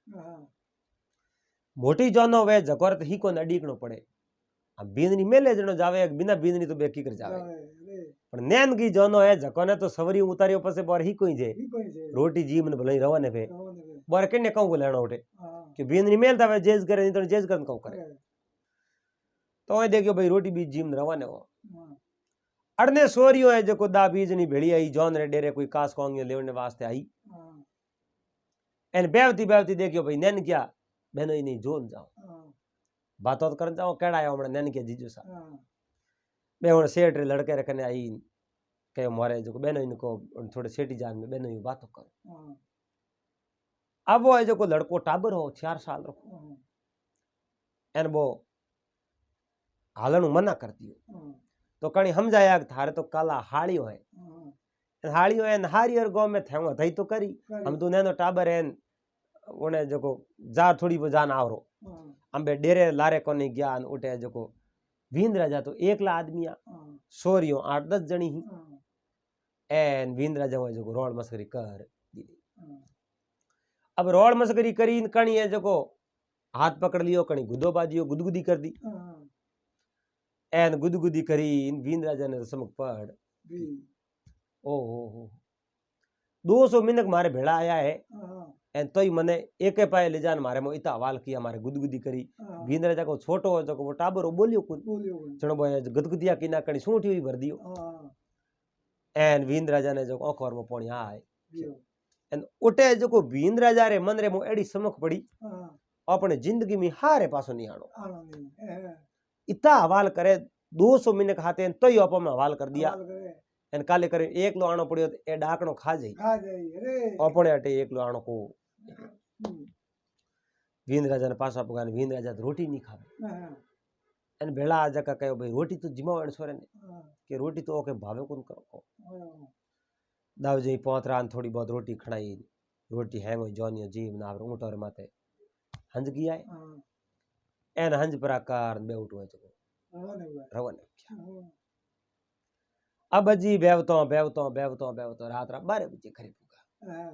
मोटी जानो वे जकोरत ही को अडीकनो पड़े। बींदनी मेले जणो जावे बिना बींदनी तो बेकी कर जावे अरे पण नैन की जोनो है जकोने तो सवरी उतारियो पसे बार ही कोई जे ही कोई से रोटी जी मन भले रवाने पे रवाने पे बार केने कहू लेनो उठे हाँ कि बींदनी मेलता वे जेज करे नहीं तो जेज करन कहू करे अरे तो देखियो भाई रोटी बीज जीम रवाने हो हाँ अड़ने सोरियो है जो दा बीजनी भेड़ी आई जौन रे डेरे कोई कास कोंगियो लेवने वास्ते आई हाँ एन बेवती बेवती देखियो भाई नैन क्या बहनो ही नहीं जोन जाओ हाँ बात तो करन जाओ केड़ा आयो हमने नैन के जीजू सा हाँ बे हुन सेठ रे लड़के रे कने आई कहो मोरे जो बहनो इनको थोड़े सेठी जान में बहनो ही बात करो हाँ अब वो है जो लड़को टाबर हो 4 साल रो हाँ एन वो हालन मना कर दियो हाँ तो कणी समझाया कि थारे तो काला हाड़ियो है हाँ हाड़ियो है हारियर गांव में थे थई तो करी करी। हम तो नैनो टाबर है उन्हें जो जा थोड़ी वो जान आवरो हाँ अंबे डेरे लारे कोनी ज्ञान उठे जो वींद्रा जा तो एकला आदमी आ हाँ सोरियो 8-10 जणी ही हाँ एन वींद्रा जो है जो रोड मस्करी कर दी हाँ अब रोड मस्करी करी कणी है जो हाथ पकड़ लियो कणी गुदो बाजियो गुदगुदी कर दी हाँ एन गुदगुदी करी वींद्रा जने तो समक पड़ भी ओ हो 200 मिनट मारे भेड़ा आया है हाँ एन तो ही मने एके पाए ले जान मारे मो इता हवाल किया मारे गुदगुदी करी हाँ वींद्रा जाको छोटो हो जो वो टाबरो बोलियो कुछ बोलियो बोलियो चणो बोए गदगुदिया किना कणी सूठी हुई भर दियो हाँ एन वींद्रा जाने जो ओखर में पानी आए दियो एन उठे जो वींद्रा जा रे मन रे मो एडी समक पड़ी हाँ अपने जिंदगी में हारे पासो नहीं आनो आनंद नहीं इतना हवाल करे 200 मिनट खाते हैं तो ही आप में हवाल कर दिया हवाल करे एन काले करे एक लो आनो पड़ियो ए डाकणो खा जाई खा जाई अरे अपने अटे एक लो आनो को हम्म, वींद्रा जन पासा पगान वींद्रा जा रोटी नहीं खावे हाँ एन भेड़ा आ जका कहो भाई रोटी तो जिमावण छोरे ने हाँ कि रोटी तो ओके भावे कोन करो को हाँ दाव जी पोतरान थोड़ी बहुत रोटी खणाई रोटी हैंगो जोनियो जीव ना ऊंटोर माथे हंज गया है हाँ एन हंज प्रकार बे उठो जो रवाने हुआ रवन हाँ अब जी बेवतो रात 12 बजे घरे पुगा हाँ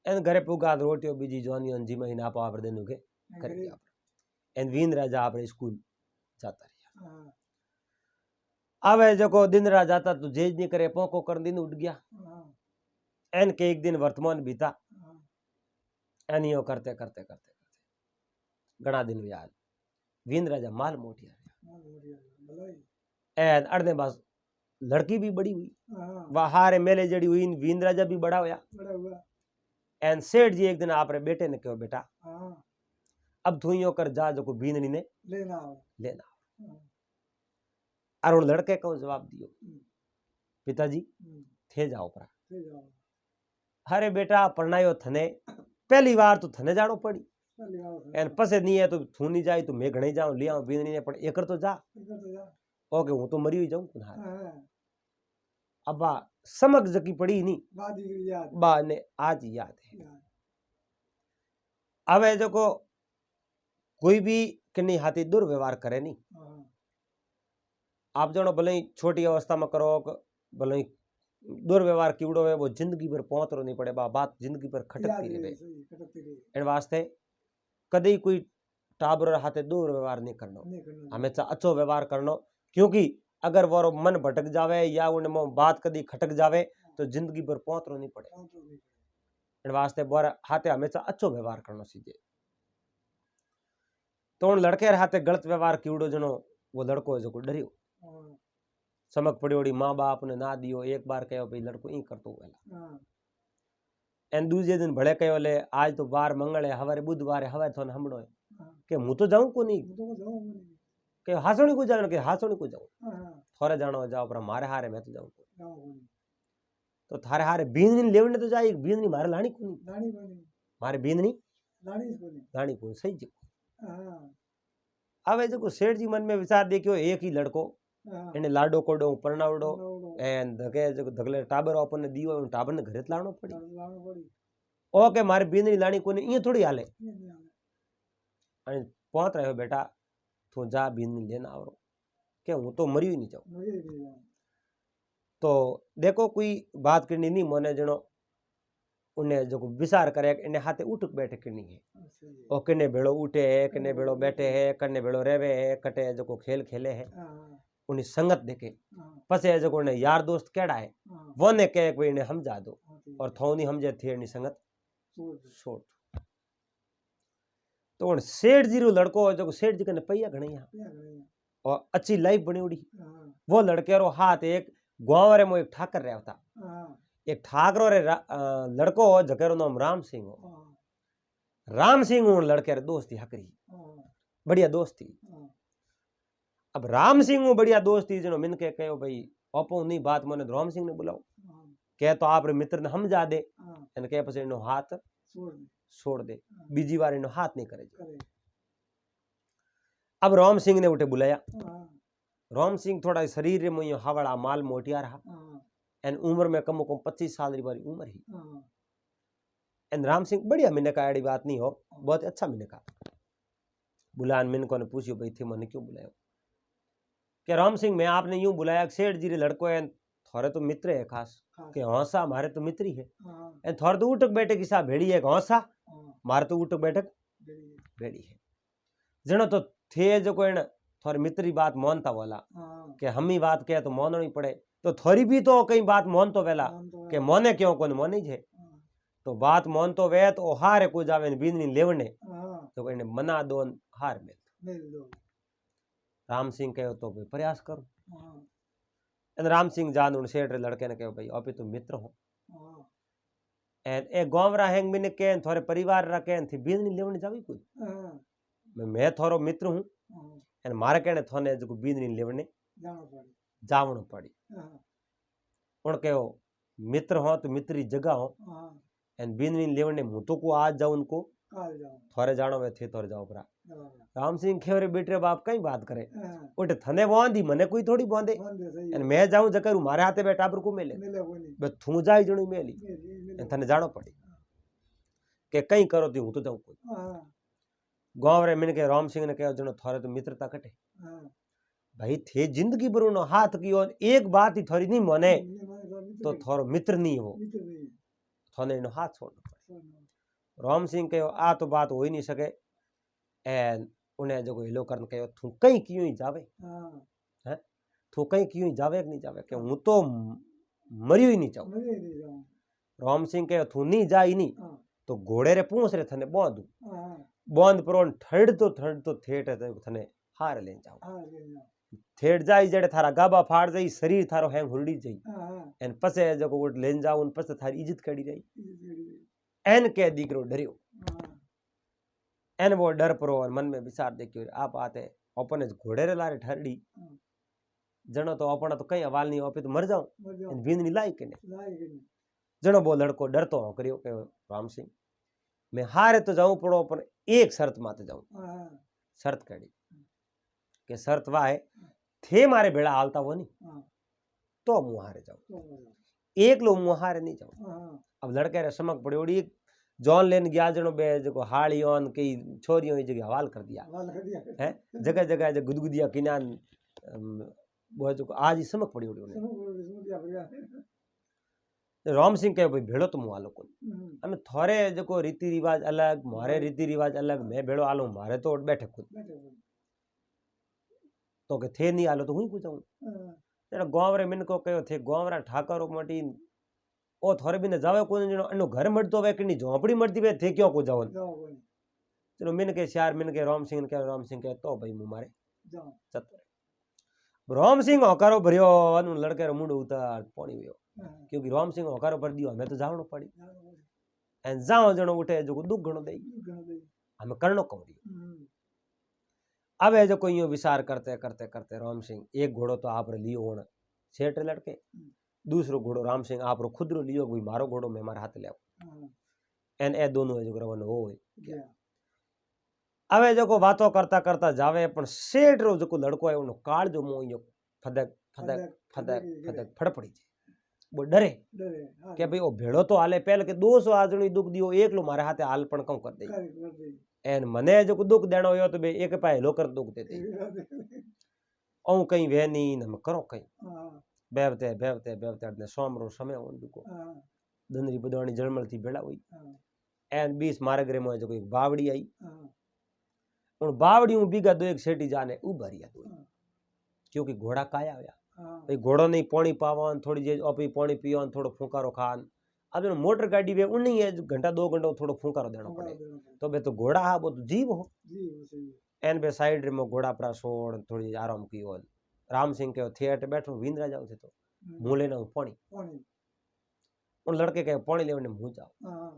एन घरे पुगा तो रोटियो बीजी जोनियो जी महीना पावर देनु के कर दिया एन वीन राजा आपरे स्कूल जाता रहा हाँ अब जो दिन रात जाता तो जेज नहीं करे पोको कर दिन उठ गया हाँ एन के एक दिन वर्तमान बीता हाँ एन यो करते करते करते करते घना दिन याद वीन राजा माल मोटिया हाँ बढ़िया भलाई एन अर्धे बस लड़की भी बड़ी हुई हाँ वह हारे मेले जड़ी हुई वीन राजा भी बड़ा होया बड़ा हुआ एन सेठ जी एक दिन आप रे बेटे ने कहो बेटा हाँ अब तू यो कर जा जो बींदनी ने लेना आओ लेना हाँ और उन लड़के को जवाब दियो पिताजी थे जाओ परा ले जाओ अरे बेटा परनायो थने पहली बार तो थने जानो पड़ी ले आओ एन पसे नहीं है तो थू नहीं जाए तो मैं घणे जाऊं ले आऊं बींदनी ने पण एकर तो जा इधर तो जा ओके हूं तो मरी हुई जाऊं कुन्हार हाँ अब बा समक जकी पड़ी नहीं बादी की याद बा ने आज याद है याद अब है जो को कोई भी किन्नी हाथी दुर्व्यवहार करे नहीं हाँ आप जानो भले ही छोटी अवस्था में करो भले ही दुर्व्यवहार कीवड़ो है वो जिंदगी भर पहुंचरो नहीं पड़े बा बात जिंदगी भर याद खटकती रहे रहे सही कटकती रहे इन वास्ते कदी कोई टाबर हाथे दुर्व्यवहार नहीं करनो नहीं करना हमेशा अच्छो व्यवहार करनो क्योंकि अगर वो मन भटक जावे या उनमें बात कदी खटक जावे तो जिंदगी भर पहुंचरो नहीं पड़े काम तो नहीं इन वास्ते बोर हाथे हमेशा अच्छो व्यवहार करनो सीजे तो उन लड़के हाथे गलत व्यवहार कीवड़ो जनो वो लड़को है जो को डरियो हाँ समक पड़ियोड़ी माँ बाप ने ना दियो एक बार कहो भाई लड़को ई करतो वेला हाँ एन दूजे दिन भले कहो ले आज तो बार मंगल है हवारे बुधवार है हवारे थोन हमड़ो है हाँ के हूं तो जाऊं को नहीं वो तो जाओ नहीं के हासोनी को जानो के हासोनी को जाऊं हाँ थोड़े जानो जाओ पर मारे हारे मैं तो जाऊं जाओ नहीं तो थारे हारे बींदनी लेवने तो जाए बींदनी मारे लानी को नहीं लानी बनी मारे बींदनी लानी इसको नहीं लानी को सही जी हाँ अब जो सेठ जी मन में विचार देखियो एक ही लड़को हाँ એને લાડો કોડો પરણાવડો लानो એન ધકે જો ધગલે ટાબર આપણને દીવો ટાબર ને ઘરે જ લાવણો પડી पड़ी ઓકે મારે બીંદની લાણી કોને અહીંયા થોડી હાલે ये नहीं आना અને પહોંચ રહ્યો બેટા તું જા બીંદની લેને આવરો કે હું તો મર્યું નહીં જાઉં मुझे नहीं जाना तो देखो कोई बात करनी नहीं मोने जनो उन्हें जो विचार करे इन्हें हाथे उठक बैठक करनी है सही है। और किन्ने भेड़ो उठे है किन्ने भेड़ो बैठे है कन्ने भेड़ो रेवे है कटे जो खेल खेले है हाँ उन्हें संगत देखे हाँ पसे जो उन्हें यार दोस्त केड़ा है हाँ वो ने कहे कोई इन्हें समझा दो हाँ, ठीक है। और थो नहीं समझे थे नहीं संगत छोड़ दो। छोड़ दो। तो उन सेठ जी रो लड़को जो सेठ जी कने पैया घणे यहाँ क्या करें? और अच्छी लाइफ बनी उड़ी हाँ वो लड़के रो हाथ एक गांव रे मो एक ठाकर रहा था हाँ एक ठाकरो रे लड़को हो जकेरो नाम राम सिंह हो हाँ राम सिंह उन लड़के रे दोस्ती हकरी हाँ बढ़िया दोस्ती हाँ अब राम सिंह उ बढ़िया दोस्ती जनो मिन के कहो भाई ओपो नहीं बात मने राम सिंह ने बुलाओ हाँ कहे तो आप रे मित्र ने समझा दे हाँ एने कहे पछे इनो हाथ छोड़ दे। छोड़ दे हाँ, बीजी बार इनो हाथ नहीं करे करे। अब राम सिंह ने उठे बुलाया हाँ राम सिंह थोड़ा शरीर रे मोयो हावड़ा माल मोटिया रहा हाँ एन उम्र में कम 25 साल री बारी उम्र ही हाँ एन राम सिंह बढ़िया मिने का एड़ी बात नहीं हो बहुत अच्छा मिने का बुलान मिन को ने पूछियो भाई थे मने क्यों बुलायो कि राम सिंह मैं आपने यूं बुलाया कि सेठ जी रे लड़को है थोड़े तो मित्र है खास हाँ कि हौसा हमारे तो मित्र ही है हाँ एन थोड़े तो उठक बैठक की सा भेड़ी है हौसा हाँ मारे तो उठक बैठक बढ़िया। भेड़ी है जनो तो थे जो कोई थोड़े मित्र की बात मानता वाला हाँ कि हम ही बात कहे तो माननी पड़े तो थोड़ी भी तो कई बात मान तो वेला मान तो कि है। मोने क्यों कोने मोनी जे हाँ तो बात मान तो वे तो हारे को जावे बीननी लेवने हाँ तो कहने मना दो हार में मिल दो। राम सिंह कहो तो भाई प्रयास करो हाँ एन राम सिंह जान उन सेठ रे लड़के ने कहो भाई अभी तुम मित्र हो हाँ एन ए गांव रा हैंग मिने के थोड़े परिवार रा के थी बीननी लेवने जावी कोई हाँ मैं थोरो मित्र हूं हाँ एन मारे कहने थोने जो बीननी लेवने जाना पड़े। जावणो पड़ी हाँ उन कहो मित्र हो तो मित्री जगह हो हाँ एन बीननी लेवने मुँह तो को आज जाओ उनको काल जाओ थोड़े जानो वे थे थोड़े जाओ परा जाओ। राम सिंह खेवरे बेटे बाप कई बात करे हाँ उठे थने बांधी मने कोई थोड़ी बांधे बंद सही एन है। मैं जाऊं जकर मारे हाथे बैठा पर को मिले मिले कोई नहीं। बे थू जाई जणी मेली मिले एन थने जानो पड़ी के कई करो ती हूं तो जाऊं कोई हाँ गांव रे मिन के राम सिंह ने कहो जनो थोड़े तो मित्रता कटे हाँ भाई थे जिंदगी भर उनो हाथ की और एक बात ही थोड़ी नहीं माने तो थोरो मित्र नहीं हो मित्र नहीं थोने इनो हाथ छोड़ना पड़े छोड़ना। राम सिंह कहो आ तो बात हो ही नहीं सके एन उन्हें जो हिलो करन कहो थू कई क्यों ही जावे हाँ थू कई क्यों ही जावे कि नहीं जावे कि हूं तो मरियो ही नहीं चाहूं मजे नहीं जाऊँ। राम सिंह कहो थू नहीं जा ही नहीं हाँ तो घोड़े रे पूंछ रे थने बांधू हाँ बांध पर ठड़ तो थेट थने हार ले जाओ हाँ ले जाओ। थेट जाई जड़े थारा गाबा फाड़ जाई शरीर थारो हैंग हुरड़ी जाई हाँ एन पसे जको उठ लेन जाओ उन पसे थारी इज्जत कड़ी रही हाँ एन के दीकरो डरियो एन वो डर परो और मन में विचार देखियो आप आते अपने घोड़े रे लारे ठरड़ी हाँ। जनो तो अपना तो कई हवाल नहीं ओपे तो मर जाऊं मर जाओ। एन बींद नहीं लाई के ने लाए कि नहीं। जनो वो लड़को डरतो हो करियो के राम सिंह मैं हारे तो जाऊं पड़ो पर एक शर्त माते जाऊं हाँ शर्त कड़ी के शर्त वाह है थे मारे भेड़ा हालता वो नहीं हाँ तो मुँह हारे जाऊं तो मर जाओ। एक लो मुँह हारे नहीं जाऊं हाँ अब लड़के रे समक पड़ी उड़ी जॉन लेन गया जनो बे जो हाड़ी ऑन कई छोरियों ही जगह हवाल कर दिया हवाला कर दिया। है जगह जगह जो गुदगुदिया किनान वो जो आज ही समक पड़ी उड़ी उन्हें समझ गया बढ़िया। राम सिंह कहे भाई भेड़ो तुम आलो को हम्म, हमें थोड़े जो रीति रिवाज अलग मारे रीति रिवाज अलग मैं भेड़ो आलो मारे तो उठ बैठे खुद बैठे हुए। तो के थे नहीं आलो तो हुई कुछ जाऊं हाँ, जरा गांव रे मिन को कहो थे गांव रा ठाकर मटी ओ थोड़े भी न जावे कोन जनो अनो घर मटतो वे कि झोपड़ी मटती वे थे क्यों को जाओ जाओ कोई नहीं। चलो मिन के श्यार मिन के राम सिंह के राम सिंह के तो भाई मुँह मारे जाओ। चतुर राम सिंह होकारो भरियो अनु लड़के रो मुंड उतार पानी वियो हाँ, क्योंकि राम सिंह होकारो भर दियो हमें तो जावनो पड़ी जाओ कोई नहीं। एन जाओ जनो उठे जो दुख घणो दई घणो दे। हमें करनो कौड़ी हम्म, अब है जो कोई यूं विचार करते करते करते राम सिंह एक घोड़ो तो आप रे लियो होना सेठ रे लड़के दूसरो घोड़ो राम सिंह आप रो खुद रो लियो भाई मारो घोड़ो मैं मारे हाथ ले आओ हाँ, एन ए दोनों है जो रवन हो गया। अब है जो बातों करता करता जावे पण सेठ रो जो लड़को है उनो काल जो मुंह यो फदक फदक फदक फदक फड़ पड़ी छे वो डरे डरे। हाँ, के भाई ओ भेड़ो तो हाले पहले के 200 आदमी दुख दियो एकलो मारे हाथे हाल पण कम कर दे कर दे। एन मने जो दुख देनो हो तो बे एक पाए लोकर दुख देते औ कहीं वे नहीं न करो कहीं हाँ, बेवते बेवते बेवते ने सोमरो समय उन दुको हाँ, दंदरी बदवानी जलमल थी बेड़ा हुई हाँ एन 20 मारे घरे में जो एक बावड़ी आई हाँ उन बावड़ी में बीघा दो एक सेठी जाने उभरिया दो हाँ क्योंकि घोड़ा काया होया हाँ भाई घोड़ो नहीं पानी पावन थोड़ी जे अपी पानी पियोन थोड़ो फूकारो खान अब जो मोटर गाड़ी में उन नहीं है घंटा 2 घंटा थोड़ो फूकारो देना पड़े तो बे तो घोड़ा हा वो तो जीव हो जी वो सही है एन बे साइड में घोड़ा पर छोड़ थोड़ी आराम की और राम सिंह के थिएटर बैठो विंद्रा जाओ थे तो मुंह लेना हूं पानी पानी उन लड़के के पानी लेने मुंह जाओ हाँ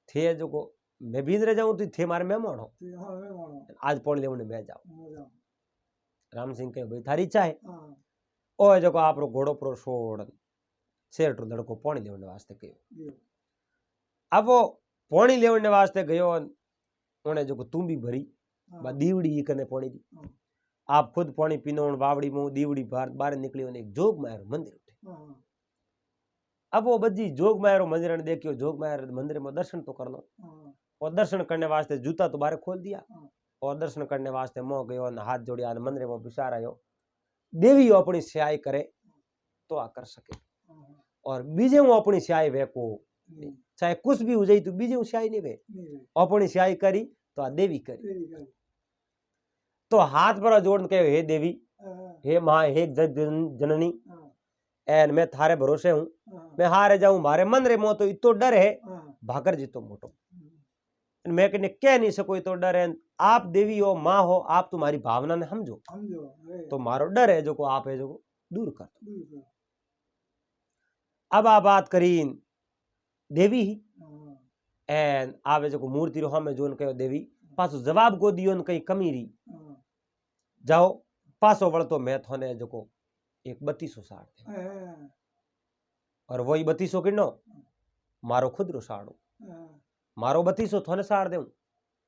थे जो को मैं विंद्रा जाऊं तो थे मारे मेहमान हो तो हाँ मैं मानो आज पानी लेने मैं जाओ मजा राम सिंह के भाई थारी इच्छा है हाँ ओ जो को आप घोड़ो पर छोड़ शेर लड़को पानी लेने वास्ते गयो जी अब वो पानी लेने वास्ते गयो उन्हें जो तुम भी भरी बा हाँ दीवड़ी ही कने पानी दी हाँ आप खुद पानी पीनो बावड़ी में दीवड़ी बाहर बाहर निकली उन्हें एक जोग मायर मंदिर उठे हाँ अब वो बजी जोग मायर मंदिर ने देखियो जोग मायर मंदिर में दर्शन तो करना हाँ और दर्शन करने वास्ते जूता तो बाहर खोल दिया हाँ और दर्शन करने वास्ते मोह गयो और हाथ जोड़िया और मंदिर में बिचार आयो देवी अपनी स्याई करे तो आ कर सके हाँ और बीजे वो अपनी स्याई वे को नहीं चाहे कुछ भी हो जाए तो बीजे वो स्याई नहीं वे नहीं रे अपनी स्याई करी तो आ देवी करी तेरी गाड़ी तो हाथ पर जोड़ के हे देवी हाँ हे माँ हे जग जननी हाँ एन मैं थारे भरोसे हूँ हाँ मैं हारे जाऊं मारे मन रे मो तो इतो डर है हाँ भाकर जी तो मोटो मैं कहने कह नहीं सको तो डर है आप देवी हो माँ हो आप तुम्हारी भावना ने समझो समझो अरे तो मारो डर है जो को आप है जो को दूर कर दो बिल्कुल अब आप बात करी देवी ही हाँ एन आवे जो को मूर्ति रो हमें जोन कहो देवी पासो जवाब को दियो न कहीं कमी री हाँ जाओ पासो वळ तो मैं थोने जो को एक 3200 साड़ दे हाँ और वही 3200 किनो मारो खुद रो साड़ो हाँ मारो 3200 थोने साड़ देऊं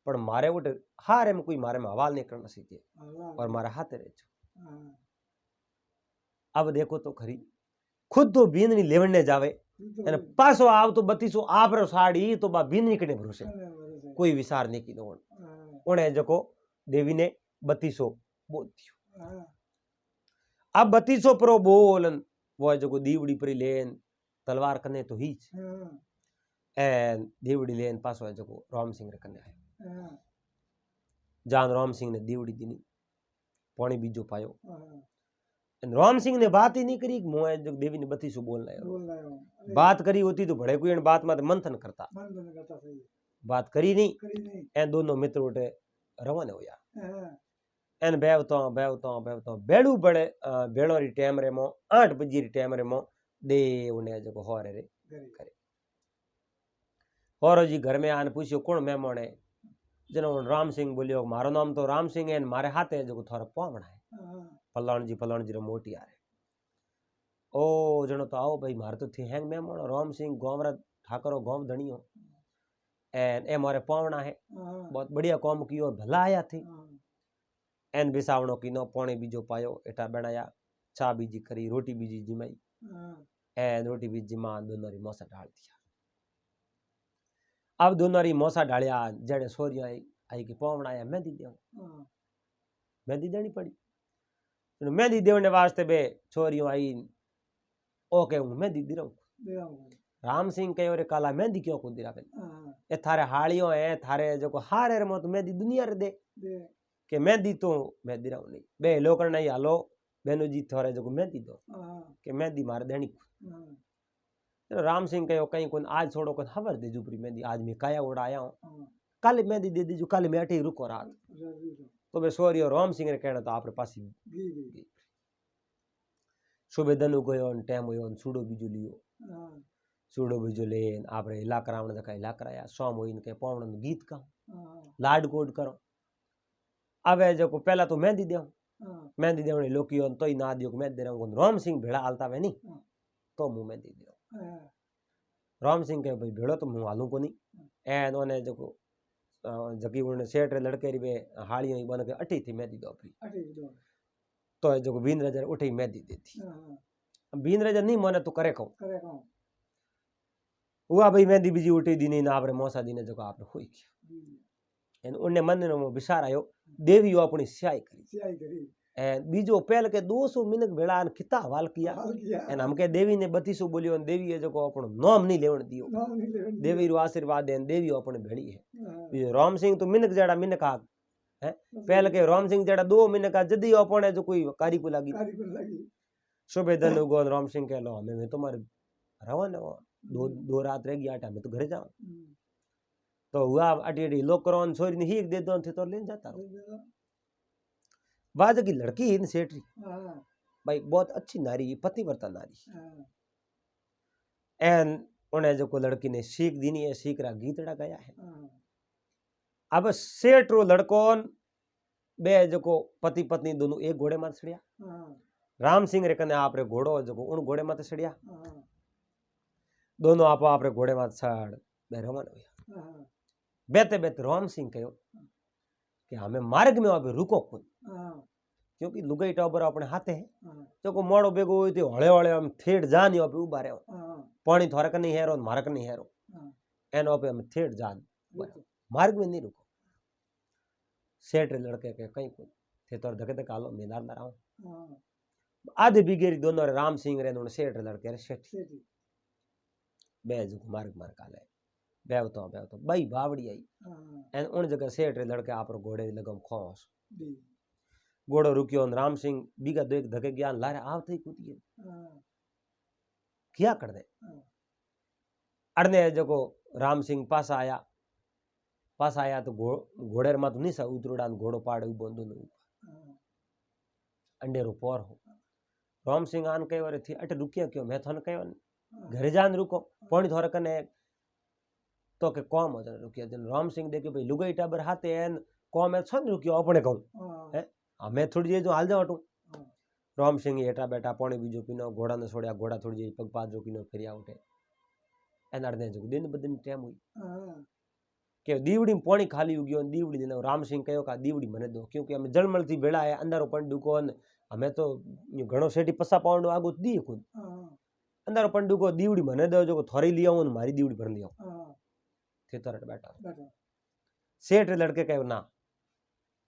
पण मारे उठ हारे में कोई मारे में हवाल नहीं करना सीखे और मारा हाथे रह छो हाँ अब देखो तो खरी खुद तो बींदनी लेवने जावे અને પાછો આવ તો 3200 આપરો સાડી તો બા બીંદની કને ભરોસે कोई विचार नहीं कीधो उन्हें जको देवी ने 3200 बोल दियो अब 3200 प्रो बोलन वो जको दीवड़ी परी लेन तलवार कने तो ही एन दीवड़ी लेन पासो जको राम सिंह रे कने आयो जान राम सिंह ने दीवड़ी दीनी पानी बीजो पायो राम सिंह ने बात ही नहीं करी मोए जो देवी ने 3200 बोल लायो बात करी होती तो बड़े कोई बात में मंथन करता बात करी नहीं एन दोनों मित्र उठे रवाना होया एन बेवतो बेड़ू बड़े बेड़ो री टाइम रे मो 8 बजे री टाइम रे मो दे उन्हें जो होरे रे करे होरो जी घर में आने पूछियो कौन मेहमान है जनो राम सिंह बोलियो मारो नाम तो राम सिंह है मारे हाथे जो थोड़ा पावना है फलाण जी रो मोटी आ रहे ओ जनो तो आओ भाई मारे तो थे हैंग मेहमान राम सिंह गोमरा ठाकरो गोम धनियो एन ए मारे पावना है बहुत बढ़िया काम कियो भला आया थी एन बिसावणो कीनो पानी बीजो पायो एटा बनाया चा बीजी करी रोटी बीजी जिमाई एन रोटी बीजी जिमा दोनों री मोसा डाल दिया अब दोनों री मोसा डालिया जड़े सोरिया आई की पावना आया मेहंदी दे मेहंदी देनी पड़ी मेहंदी देने वास्ते बे छोरियों आई ओके हूँ मेहंदी दे रहा राम सिंह कहो रे काला मेहंदी क्यों को दिरा ए थारे हाड़ियों है थारे जो को हारे रे मो तो मेहंदी दुनिया रे दे के मेहंदी तो मैं दे रहा नहीं बे लोकन नहीं हालो बेनो जी थोड़े जो को मेहंदी दो के मेहंदी मार देनी तो राम सिंह कहो कहीं कोन आज छोड़ो कोन खबर दे जुपरी मेहंदी आज मैं काया उड़ा आया हूँ कल मेहंदी दे दीजू कल मैं अठी रुको रात तो बे सोरी और राम सिंह ने कहना तो आपरे पास ही सुबह दनु गयो टाइम होयो सूडो बीजो लियो सूडो बीजो लेन आपरे हिला करावण जका हिला कराया सोम होइन के पावण गीत का लाड कोड करो अब जो को पहला तो मेहंदी देव मेहंदी देवने लोकियो तो ही ना दियो मैं दे रहा राम सिंह भेड़ा हालता वे नहीं तो मुंह मेहंदी दियो राम सिंह के भाई भेड़ो तो मुंह हालू को नहीं एन ओने जो को जकी उन्हें सेठ रे लड़के री वे हाड़ियों ही बन के अठी थी मेहंदी दो अपनी तो जो को बीन रजर उठी मेहंदी देती बीन रजर नहीं मोने तो करे कहूं हुआ भाई मेहंदी बीजी उठी दी नहीं ना आपरे मोसा दी ने जो आपने होई किया एन उन्हें मन में विचार आयो देवी अपनी स्याई करी एन बीजो पहल के 200 मिनट भेड़ा ने किता हवाल किया हाल किया एन हमके देवी ने 32 बोलियो एन देवी है जो अपनो नाम नहीं लेवण दियो नाम नहीं लेवन देवी रो आशीर्वाद एन देवी अपने भेड़ी है हाँ, बीजो राम सिंह तो मिनक जड़ा मिनक आ है पहल के राम सिंह जड़ा 2 मिनक आ जदी अपने जो कोई कारी को लगी कारी को लगी सुबेदन उगो राम सिंह कह लो हमें मैं तुम्हारे रवाना हुआ दो रात रह गई आटा में तो घर जाऊं तो हुआ अटी अटी लोग करो छोरी ने ही दे दो थे तो ले जाता रहो बाद की लड़की इन सेठ रही हाँ, भाई बहुत अच्छी नारी पतिव्रता नारी हाँ, एन उन्हें जो को लड़की ने सीख दीनी है सीख रहा गीतड़ा गया है हाँ, अब सेठ रो लड़कोन बे जो को पति पत्नी दोनों एक घोड़े माथे चढ़िया हाँ, राम सिंह रे कने आप रे घोड़ो जो को उन घोड़े माथे चढ़िया हाँ, दोनों आप रे घोड़े माथे चढ़ बे रवाना हुआ हाँ, बेते बेते राम सिंह कहो कि हमें मार्ग में अभी रुको खुद हाँ, क्योंकि लुगाई टाबर अपने हाथे है हाँ, जो को मोड़ो बेगो हुई थी हळे हळे हम थेट जान अभी उबा रहे हाँ, पानी थोड़ा नहीं हेरो मारक नहीं हेरो हाँ, एन पे हम थेट जान बिल्कुल, मार्ग में नहीं रुको सेठ रे लड़के के कहीं को थे तो धके धके आलो मैदान में रहो हाँ, आधे बिगेरी दोनों रे राम सिंह रे उन सेठ रे लड़के रे सेठ सेठी, बेज मार्ग मार काले बेवतो बई बावड़ी आई हाँ, एन उन जगह सेठ रे लड़के आप रो घोड़े लगम खोस दी, घोड़ो रुकियो और राम सिंह बीगा दो एक धके ज्ञान लारे आवते ही कूदिए हाँ, क्या कर दे हाँ, अड़ने जको राम सिंह पास आया तो घोड़े रे मात निसा उतरोड़ा घोड़ो पाड़े उबो दोनों हाँ, अंडेरो पोर हो राम सिंह आन कहे रे थी अटे रुकिया क्यों मैं थन कहे हाँ, घरे जान रुको पानी थोड़ा कने तो के कौम हो जाने रुकिया जन राम सिंह देखे भाई लुगाई टाबर हाथे एन कौम है छन रुकियो अपने कहूं हाँ, है हमें थोड़ी जे जो हाल जावटू हाँ, राम सिंह हेठा बैठा पानी बीजो पीनो घोड़ा ने छोड़या घोड़ा थोड़ी जे पग पाद रोकीनो फेरिया उठे एन अड़ने जो दिन बदन टाइम हुई हाँ, के दीवड़ी में पानी खाली उगियो दीवड़ी देने राम सिंह कहो का दीवड़ी मने दो क्योंकि हमें जलमल थी बेड़ा है अंदर पंडुको हमें तो घणो सेठी पसा पाउंड आगो दी खुद हाँ, अंदर पंडुको दीवड़ी मने दो जो थोड़ी लिया हूं मारी दीवड़ी भर लिया हाँ, थे तरट बैठा बैठो, सेठ रे लड़के कहो ना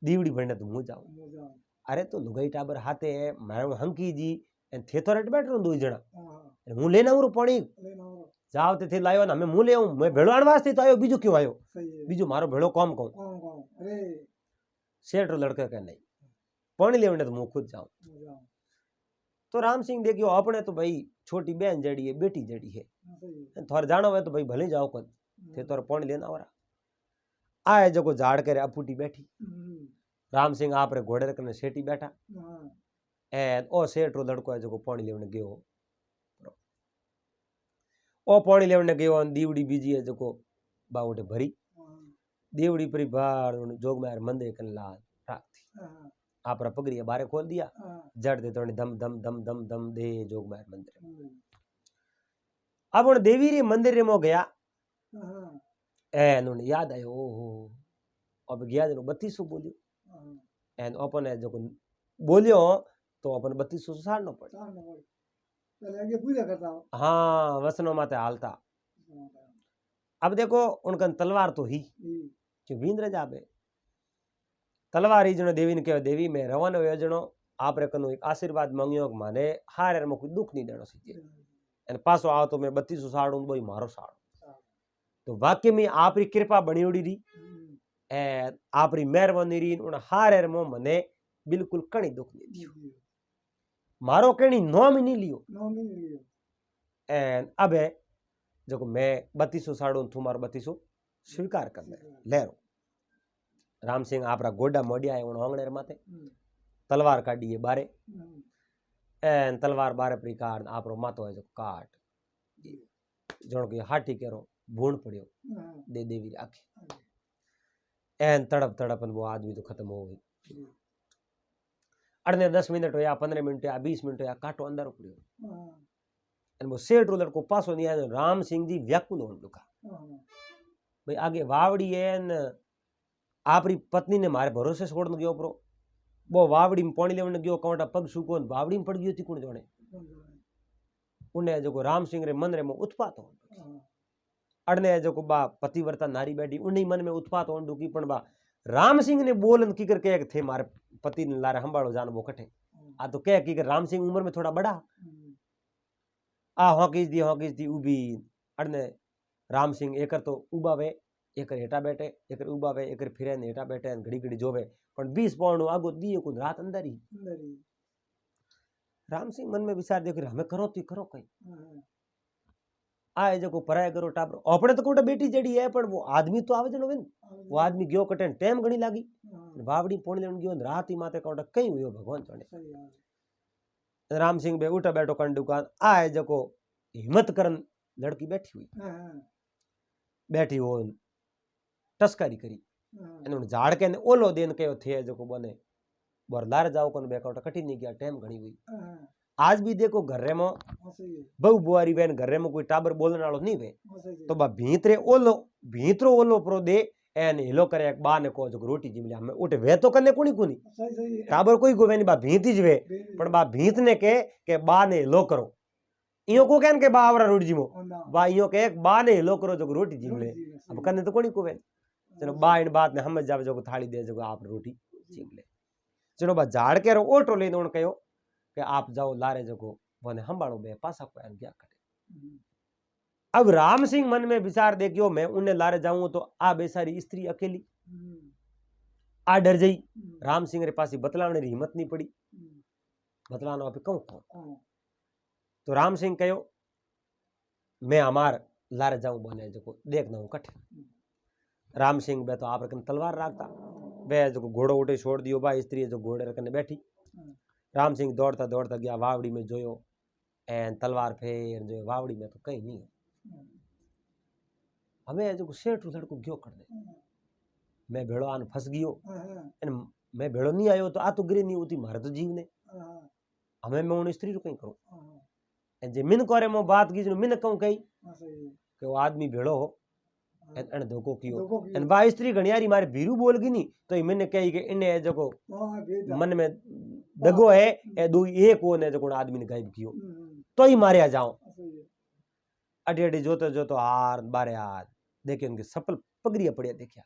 दीवड़ी भरने तो मुंह जाओ मुँह जाओ, अरे तो लुगाई टाबर हाथे है मारो हंकी जी एन थे तरट बैठ रहो दो जना हाँ, हूं लेना हूं पानी लेना हो, जाओ ते थे लायो ना मैं मुंह ले आऊं मैं भेड़ो आण वास्ते तो आयो बीजो क्यों आयो सही है, बीजो मारो भेड़ो कौम कहूं कौन, अरे, सेठ रो लड़के कहे नहीं पानी लेवने तो मुंह खुद जाऊं मुँह जाओ, तो राम सिंह देखियो अपने तो भाई छोटी बहन जड़ी है बेटी जड़ी है हाँ, सही है, थोड़ा जाना हुआ तो भाई भले जाओ कद थे तोर पानी लेना हो रहा आए जो झाड़ करे अपुटी बैठी राम सिंह आप रे घोड़े रखने सेठी बैठा हाँ, एन ओ सेठ रो लड़को है जो पानी लेवने गयो ओ पानी लेवने गयो और दीवड़ी बीजी है जो बाउटे भरी हाँ, दीवड़ी परी बार जोग में मंदिर कन लाल राख थी हाँ, आप रा पगड़िया बारे खोल दिया हाँ, जड़ दे तो दम दम दम दम दम दे जोग में मंदिर हम्म, अब उन देवी रे मंदिर रे मो गया हाँ, एन उन्हें याद आयो ओहो अब गया जनो 3200 बोलियो हाँ, एन अपन है जो बोलियो तो अपन 3200 साड़नो पड़े चार नंबर, पहले आगे पूजा करता हो, हाँ वसनो माते हालता हाँ, अब देखो उनकन तलवार तो ही ई, कि वींद्र जाबे तलवार ही जनो देवी ने कहो देवी मैं रवन हो जनो आप रे कनु एक आशीर्वाद मांगियो कि माने हारे में कोई दुख नहीं देनो सीजे एन पासो आओ तो मैं 3200 साड़ू बोई मारो साड़ू तो वाक्य में आप री कृपा बनी उड़ी री ए आप री मेहरबानी री उन हारे मो मने बिल्कुल कणी दुख नहीं दियो मारो कणी नाम ही नहीं लियो नाम ही नहीं लियो, एन अब है जो मैं 3200 साड़ू तुम्हारो 3200 स्वीकार कर ले लेरो राम सिंह आपरा गोडा मोडिया है उन आंगणे माथे तलवार काढी है बारे एन तलवार बारे परी काट आपरो माथो है जो काट जण के हाथी केरो भूण पड़ियो हाँ, दे देवी आखे एन तड़प तड़पन वो आदमी तो खत्म हो गई अड़ने 10 मिनट हो या 15 मिनट या 20 मिनट या काटो अंदर पड़ियो हाँ, एन वो सेठ रोलर को पासो नहीं आयो राम सिंह जी व्याकुल होन लुका हाँ, भाई आगे वावड़ी एन आपरी पत्नी ने मारे भरोसे छोड़ गयो परो वो वावड़ी में पानी लेवन गयो कांटा पग सूको वावड़ी में पड़ गयो थी कौन जाने उन्हें जो राम सिंह रे मन रे में उत्पात हो हाँ, अड़ने जो बा पतिव्रता नारी बैठी उन्हीं मन में उत्पात होन डुकी पण बा राम सिंह ने बोलन की करके एक थे मारे पति ने लारे हंबाड़ो जान वो कठे आ तो कह की राम सिंह उम्र में थोड़ा बड़ा आ हॉकीज दी उबी अड़ने राम सिंह एकर तो उबावे एकर हेटा बैठे एकर उबावे एकर फिरे ने हेटा बैठे घड़ी घड़ी जोवे पण 20 पौंड आगो दिए को रात अंदर ही राम सिंह मन में विचार देख हमें करो ती करो कई आए जो पराय करो टाबर अपने तो कोटा बेटी जड़ी है पर वो आदमी तो आवे जनो वो आदमी गयो कटे टाइम घणी लागी बावड़ी पोणी लेन गयो रात ही माथे कोटा कई हुयो भगवान जाने राम सिंह बे उठा बैठो कन दुकान आए जो हिम्मत करन लड़की बैठी हो टस्कारी करी झाड़ के ओलो देन कयो थे जो बने बरदार जाओ कन बेकाउट कठी नहीं गया टाइम घणी हुई आज भी देखो घरे में बहु बुआरी वेन घरे में कोई टाबर बोलने वालों नहीं वे तो बा भीतरो ओलो प्रो दे एन हिलो करे एक बा ने को जो रोटी जिमले हमें उठे वे तो कने कोनी टाबर कोई गोवे नहीं बा भीत ही वे पण बा भीत ने के बा ने हिलो करो इयो को कहन के बा आवरा रोटी जिमो बा इयो के एक बा ने हिलो करो जो रोटी जिमले अब कने तो कोनी कोवे चलो बा इन बात ने समझ जावे जो थाली दे जो आप रोटी जिमले चलो बा झाड़ के रो ओटो लेने उन कयो कि आप जाओ लारे जो वने हंबाड़ो बे पासा को क्या करे अब राम सिंह मन में विचार देखियो मैं उन्हें लारे जाऊं तो आ बेचारी स्त्री अकेली आ डर जाई राम सिंह रे पास बतलाने री हिम्मत नहीं पड़ी बतलानो आप कहूं तो राम सिंह कहो मैं हमार लारे जाऊं बने जो देखना हूं कठे राम सिंह बे तो आप रकन तलवार राखता बे जो घोड़ो उठे छोड़ दियो बा स्त्री जो घोड़े रकने बैठी राम सिंह दौड़ता दौड़ता गया वावड़ी में जोयो एन तलवार फेर जो वावड़ी में तो कहीं नहीं हमें जो सेठ लड़को गयो कर दे मैं भेड़ो आन फंस गयो मैं भेड़ो नहीं आयो तो आ तो गिरे नहीं होती मारे तो जीव ने हमें मैं उन स्त्री कहीं करूं जे मिन करे मो बात की मिन कहूं कही कि वो आदमी भेड़ो हो एन धोखो कियो एन बा स्त्री घणियारी मारे भीरू बोल गई नहीं तो मैंने कही कि इन्हें जो मन में दगो है ए दो एक वो ने जो आदमी ने गायब कियो तो ही मारे आ जाओ अडी अडी जोतो जोतो हार बारे हार देखे उनके सफल पगड़िया पड़िया देखिया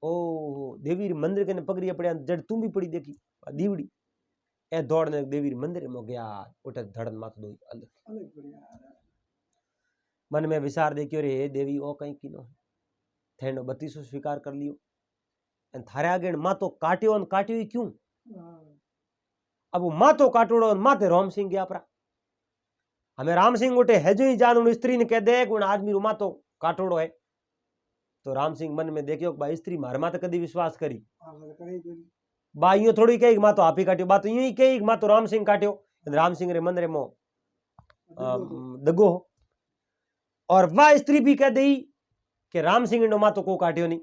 ओ देवी मंदिर के पगड़िया पड़िया जड़ तुम भी पड़ी देखी दीवड़ी ए दौड़ने देवी मंदिर में गया उठे धड़न माथ दो अलग मन में विचार देखियो रे देवी ओ कहीं किनो थेनो 32 स्वीकार कर लियो एन थारे आगे मातो काट्यो न काट्यो ही क्यों अब वो मातो काटोड़ो माते राम सिंह गया परा हमें राम सिंह उठे है जो ही जान उन स्त्री ने कह दे उन आदमी रो मातो काटोड़ो है तो राम सिंह मन में देखियो बा स्त्री मारे माते कदी विश्वास करी बा यो थोड़ी कही मातो आप ही काट्यो बात यूं ही कही मातो राम सिंह काट्यो राम सिंह रे मन रे मो दगो और वह स्त्री भी कह दी कि राम सिंह नो मातो को काट्यो नहीं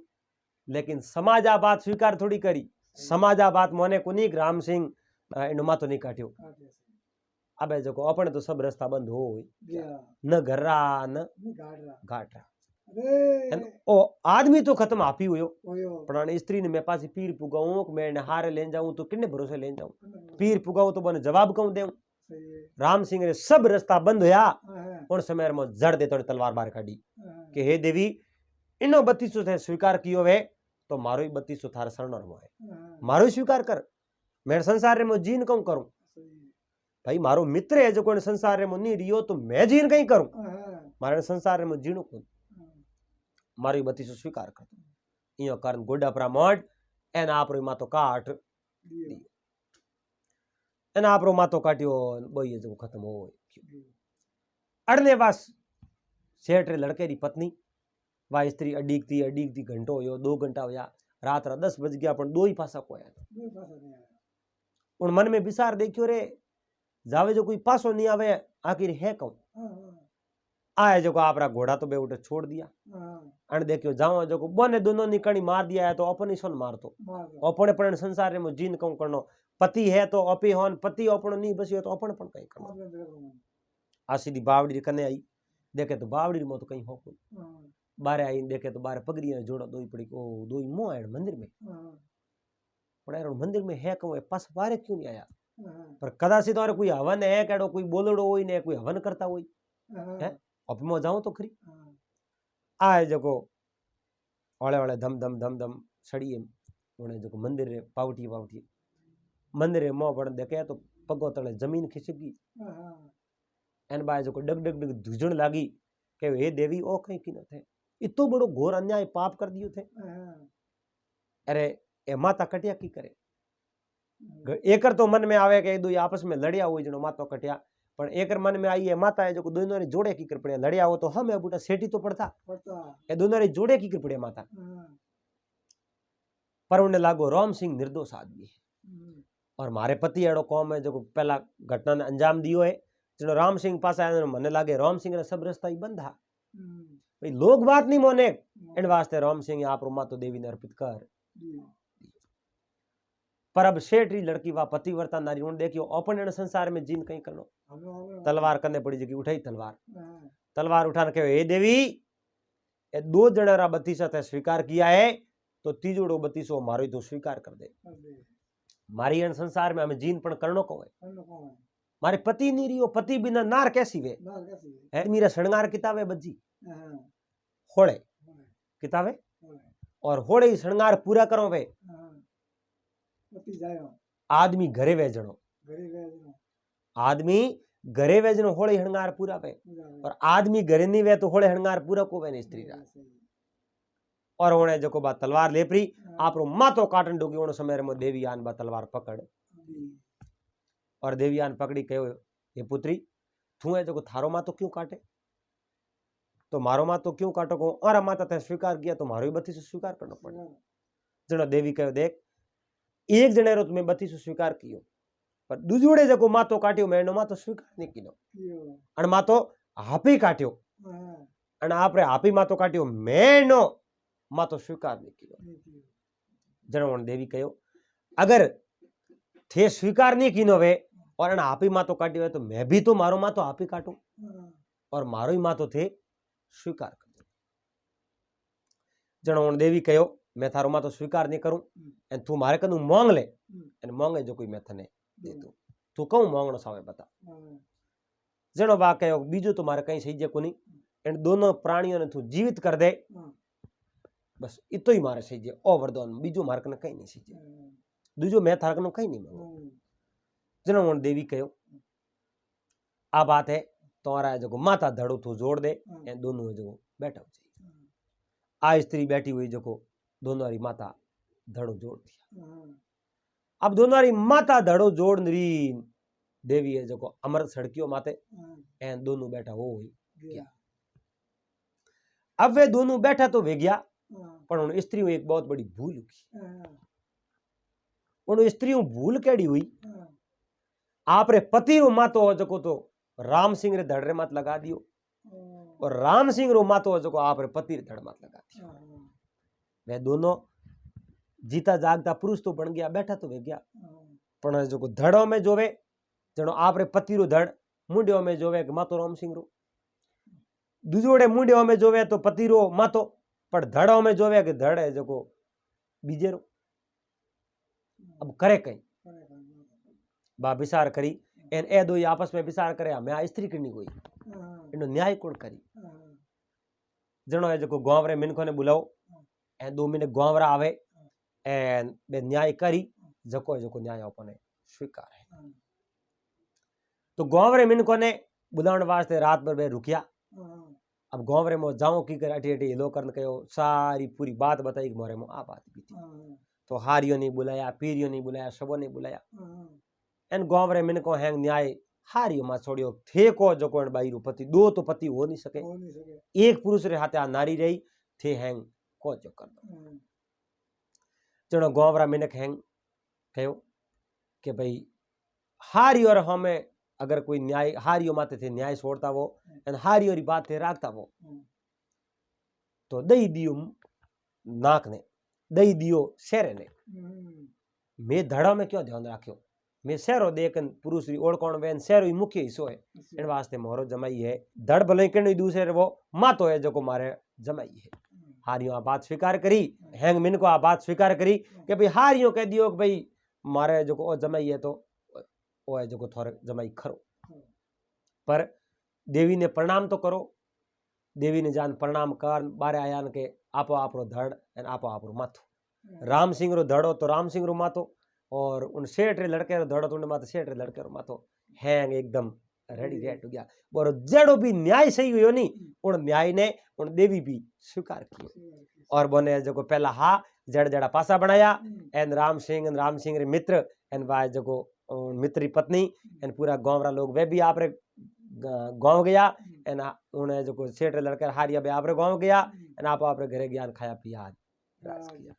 लेकिन समाज आ बात स्वीकार थोड़ी करी समाज आ बात मोने को नहीं राम सिंह नो मातो नहीं काट्यो अब जो अपने तो सब रास्ता बंद हो न घर्रा न घाटरा ओ आदमी तो खत्म आप ही हुयो पर स्त्री ने मेरे पास पीर पुगाऊं मैं हारे ले जाऊं तो किन्ने भरोसे ले जाऊं पीर पुगाऊं तो बने जवाब कहूं देऊं राम सिंह रे सब रास्ता बंद होया उन समय में जड़ दे तो तलवार बाहर काटी कि हे देवी इनो 32 थे स्वीकार कियो वे तो मारो ही 32 थारे शरण है मारो स्वीकार कर मैं संसार रे मो जीन कहूं करूं भाई मारो मित्र है जो कोई संसार रे मो नहीं रियो तो मैं जीन कहीं करूं मारे संसार रे मो जीणो को मारो ही 32 स्वीकार कर इयो कारण गोडा परा मोड एन आपरो मातो काट एन आपरो मातो काटियो बोई जो खत्म हो अड़ने बस सेठ रे लड़के री पत्नी वा स्त्री अडीकती घंटो होयो 2 घंटा होया रात 10 बज गया पण दो ही पासा को आया उन मन में विचार देखियो रे जावे जो कोई पासो नहीं आवे आखिर है कहूं आए जो आपरा घोड़ा तो बे उठे छोड़ दिया अन देखियो जाओ जो बने दोनों निकणी मार दिया है तो अपन सोन मारतो अपने पण संसार में जीन कहूं करनो पति है तो अपी होन पति अपनो नहीं बसियो तो अपन पण कहीं करनो आ सीधी बावड़ी कने आई देखे तो बावड़ी में तो कहीं हो कोई बारे आई देखे तो बारे पगड़िया जोड़ा दो ही पड़ी ओ दो ही मुंह आए मंदिर में पड़े मंदिर में है कहूं पास बारे क्यों नहीं आया पर कदाचित और कोई हवन है केड़ो कोई बोलड़ो होई ने कोई हवन करता होई है अपमो जाऊं तो खरी आए जको ओले ओले धम धम धम धम सड़िए उन्हें जो मंदिर रे पावटी पावटी मंदिर रे मोह पड़ देखे तो पगो तले जमीन खिसकी हाँ हाँ एन बाय जो डग डग डग धुजण लागी के हे देवी ओ कहीं की न थे इतो बड़ो घोर अन्याय पाप कर दियो थे। हाँ अरे ए माता कटिया की करे एकर तो मन में आवे के दो आपस में लड़िया हुई जनो मातो कटिया पण एकर मन में आई है माता है जो दोनों रे जोड़े की कर पड़े लड़िया हो तो हम बूटा सेठी तो पड़ता पड़ता ए दोनों रे जोड़े की कर पड़े माता हाँ पर उन्हें लागो राम सिंह निर्दोष आदमी है हम्म, और मारे पति एड़ो कौम है जो पहला घटना ने अंजाम दियो है जनो राम सिंह पास आया मने लागे राम सिंह रे सब रास्ता ही बंद था हम्म, भाई लोग बात नहीं मोने हाँ, इन वास्ते राम सिंह आप मातो देवी ने अर्पित कर जी, पर अब सेठ री लड़की वा पतिव्रता नारी उन देखियो अपन संसार में जीन कहीं करनो हमें तलवार करने पड़ी जगी उठाई तलवार हाँ, तलवार उठाने के हे देवी ये दो जनेरा बत्तीसा ते स्वीकार किया है तो तीजोड़ो बत्तीसो मारो ही तो स्वीकार कर दे कर दे मारी इन संसार में हमें जीन पण करनो को है अन्य कौन है मारे पति नहीं रियो पति बिना नार कैसी वे नाल कैसी है है मेरा श्रृंगार किताबे बज्जी हाँ होड़े हाँ, किताबे हाँ, और होड़े ही श्रृंगार पूरा करो वे हाँ, पति जायो आदमी घरे वेजणो घरे गए जो आदमी घरे वेजणो होड़े श्रृंगार पूरा वे पूजा वे और आदमी घरे नहीं वे तो होड़े श्रृंगार पूरा को वे नहीं स्त्री रा सही और उन्हें जो को बात तलवार लेपरी हाँ, आपरो मातो काटन डोगी उन समय रे मो देवी आन बा तलवार पकड़ जी, और देवी आन पकड़ी कहो ये पुत्री तू है जो को थारो मातो क्यों काटे तो मारो मातो क्यों काटो को और माता ते स्वीकार किया तो मारो ही बत्ती से स्वीकार करना पड़े हाँ, जनो देवी कहो देख एक जने रो तुम्हें बत्ती से स्वीकार कियो पर दूजोड़े जको मातो काट्यो मैनो मातो स्वीकार नहीं किनो कियो, अन मातो हापी काट्यो हाँ, अन आपरे हापी मातो काट्यो मैनो मातो स्वीकार नहीं कियो नहीं कियो, जनो देवी कहो अगर थे स्वीकार नहीं कीनो वे और अन हापी मातो काट्यो है तो मैं भी तो मारो मातो हापी काटू हाँ, और मारो ही मातो थे स्वीकार कर दो जनो देवी कहो मैं थारो मातो स्वीकार नहीं करूं एन तू मारे कदू मांग ले एन मांगे जो कोई मैं थने दे दूं तू कहूं मांगनो सावे बता हाँ, जनो बा कहो बीजो तो मारे कहीं सही जे कोनी एन दोनों प्राणियों ने तू जीवित कर दे हाँ, बस इतो ही मारे सही जे ओ वरदान बीजो मारे कने कहीं नहीं सही जे हाँ, दूजो मैं थारे कने कहीं नहीं मांगो हाँ, जनो देवी कहो आ बात है तुम्हारा जो माता धड़ो तू जोड़ दे हाँ, एन दोनों जो बैठा हो जाए हाँ, आ स्त्री बैठी हुई जो दोनों हरी माता धड़ो जोड़ दिया हाँ, अब दोनों हरी माता धड़ो जोड़ री देवी है जो अमृत सड़कियों माते हाँ, एन दोनों बैठा हो हुई गया, अब वे दोनों बैठा तो वे गया हाँ, पर उन स्त्रियों एक बहुत बड़ी भूल की हाँ, उन स्त्रियों भूल केड़ी हुई हाँ, आपरे पति रो मातो जको तो राम सिंह रे धड़ रे मत लगा दियो हाँ, और राम सिंह रो मातो जको आपरे पति रे धड़ मत लगा दियो हाँ, वे दोनों जीता जागता पुरुष तो बन गया बैठा तो वे गया हाँ, पण जो धड़ों में जोवे जनो आपरे पति रो धड़ मुंडियों में जोवे कि मातो राम सिंह रो दूजोड़े मुंडियों में जोवे तो पति रो मातो पर धड़ों में जोवे कि धड़ है जो बीजे रो अब करे कहीं बा विचार करी एन ए दो आपस में विचार करे मैं आ स्त्री करनी कोई हाँ, इनो न्याय कोण करी हाँ, जनो है जो गांव रे मिनखों ने बुलाओ एन 2 मिनट गांव रा आवे एन बे न्याय करी जको न्याय अपने स्वीकार है हाँ, तो गांव रे मिनखों ने बुलावण वास्ते रात भर बे रुकिया हाँ, अब गांव रे मो जाऊं की कर अठी अठी हिलो करन कयो सारी पूरी बात बताई कि मोरे मो आ बात की थी हाँ, तो हारियो नहीं बुलाया पीरियो नहीं बुलाया सबो नहीं बुलाया हाँ, एन गांव रे मिनखों हैंग न्याय हारियो मा छोड़ियो थे को जको बाई रो पति दो तो पति हो नहीं सके हो नहीं सके, एक पुरुष रे हाथे आ नारी रही थे हैंग को जो कर दो हाँ, जनो गांव रा मिनक हैंग कहो कि भाई हारियो और हमें अगर कोई न्याय हारियो माते थे न्याय छोड़ता वो एन हारियो री बात थे राखता वो हाँ, तो दई दियो नाक ने दई दियो शेरे ने मैं धड़ा में क्यों ध्यान राख्यो मैं शेरो देखन पुरुष री ओळखोण वेन शेरो ही मुख्य हिस्सो है इन वास्ते मोरो जमाई है धड़ भले कण दूसरे वो मातो है जो मारे जमाई है हारियो आ बात स्वीकार करी हैंग मिन को आ बात स्वीकार करी कि भाई हारियो कह दियो कि भाई मारे जो ओ जमाई है तो ओ है जो थोड़े जमाई खरो पर देवी ने प्रणाम तो करो देवी ने जान प्रणाम कर बारे आयान के आपो आपरो धड़ एन आपो आपरो माथो राम सिंह रो धड़ो तो राम सिंह रो मातो और उन सेठ रे लड़के रो धड़ो तो उन मातो सेठ रे लड़के रो मातो हैंग एकदम रेडी रेट हो गया और जेड़ो भी न्याय सही हुयो नी उन न्याय ने उन देवी भी स्वीकार कियो और बोने जो पहला हा जड़ जड़ा पासा बनाया एन राम सिंह रे मित्र एन वाय जो मित्र री पत्नी एन पूरा गांव रा लोग वे भी आप रे गांव गया एन उन्हें जो सेठ रे लड़के हारिया बे आप रे गांव गया एन आप रे घरे ज्ञान खाया पिया राज किया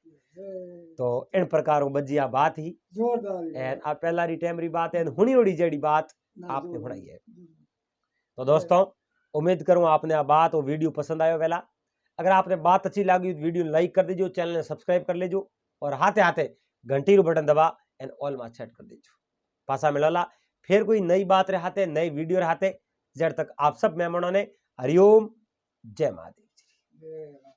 तो इन प्रकार बजिया बात ही जोरदार एन आ पहला री टाइम री बात है हुनी ओड़ी जेड़ी बात आपने सुनाई है। तो दोस्तों उम्मीद करूं आपने आ बात और वीडियो पसंद आयो वेला अगर आपने बात अच्छी लगी तो वीडियो लाइक कर दीजिए चैनल ने सब्सक्राइब कर लीजिए और हाथे हाथे घंटी रो बटन दबा एंड ऑल में सेट कर दीजिए पासा मिलला फिर कोई नई बात रहते नई वीडियो रहते जब तक आप सब मेहमानों ने हरिओम जय महादेव जी।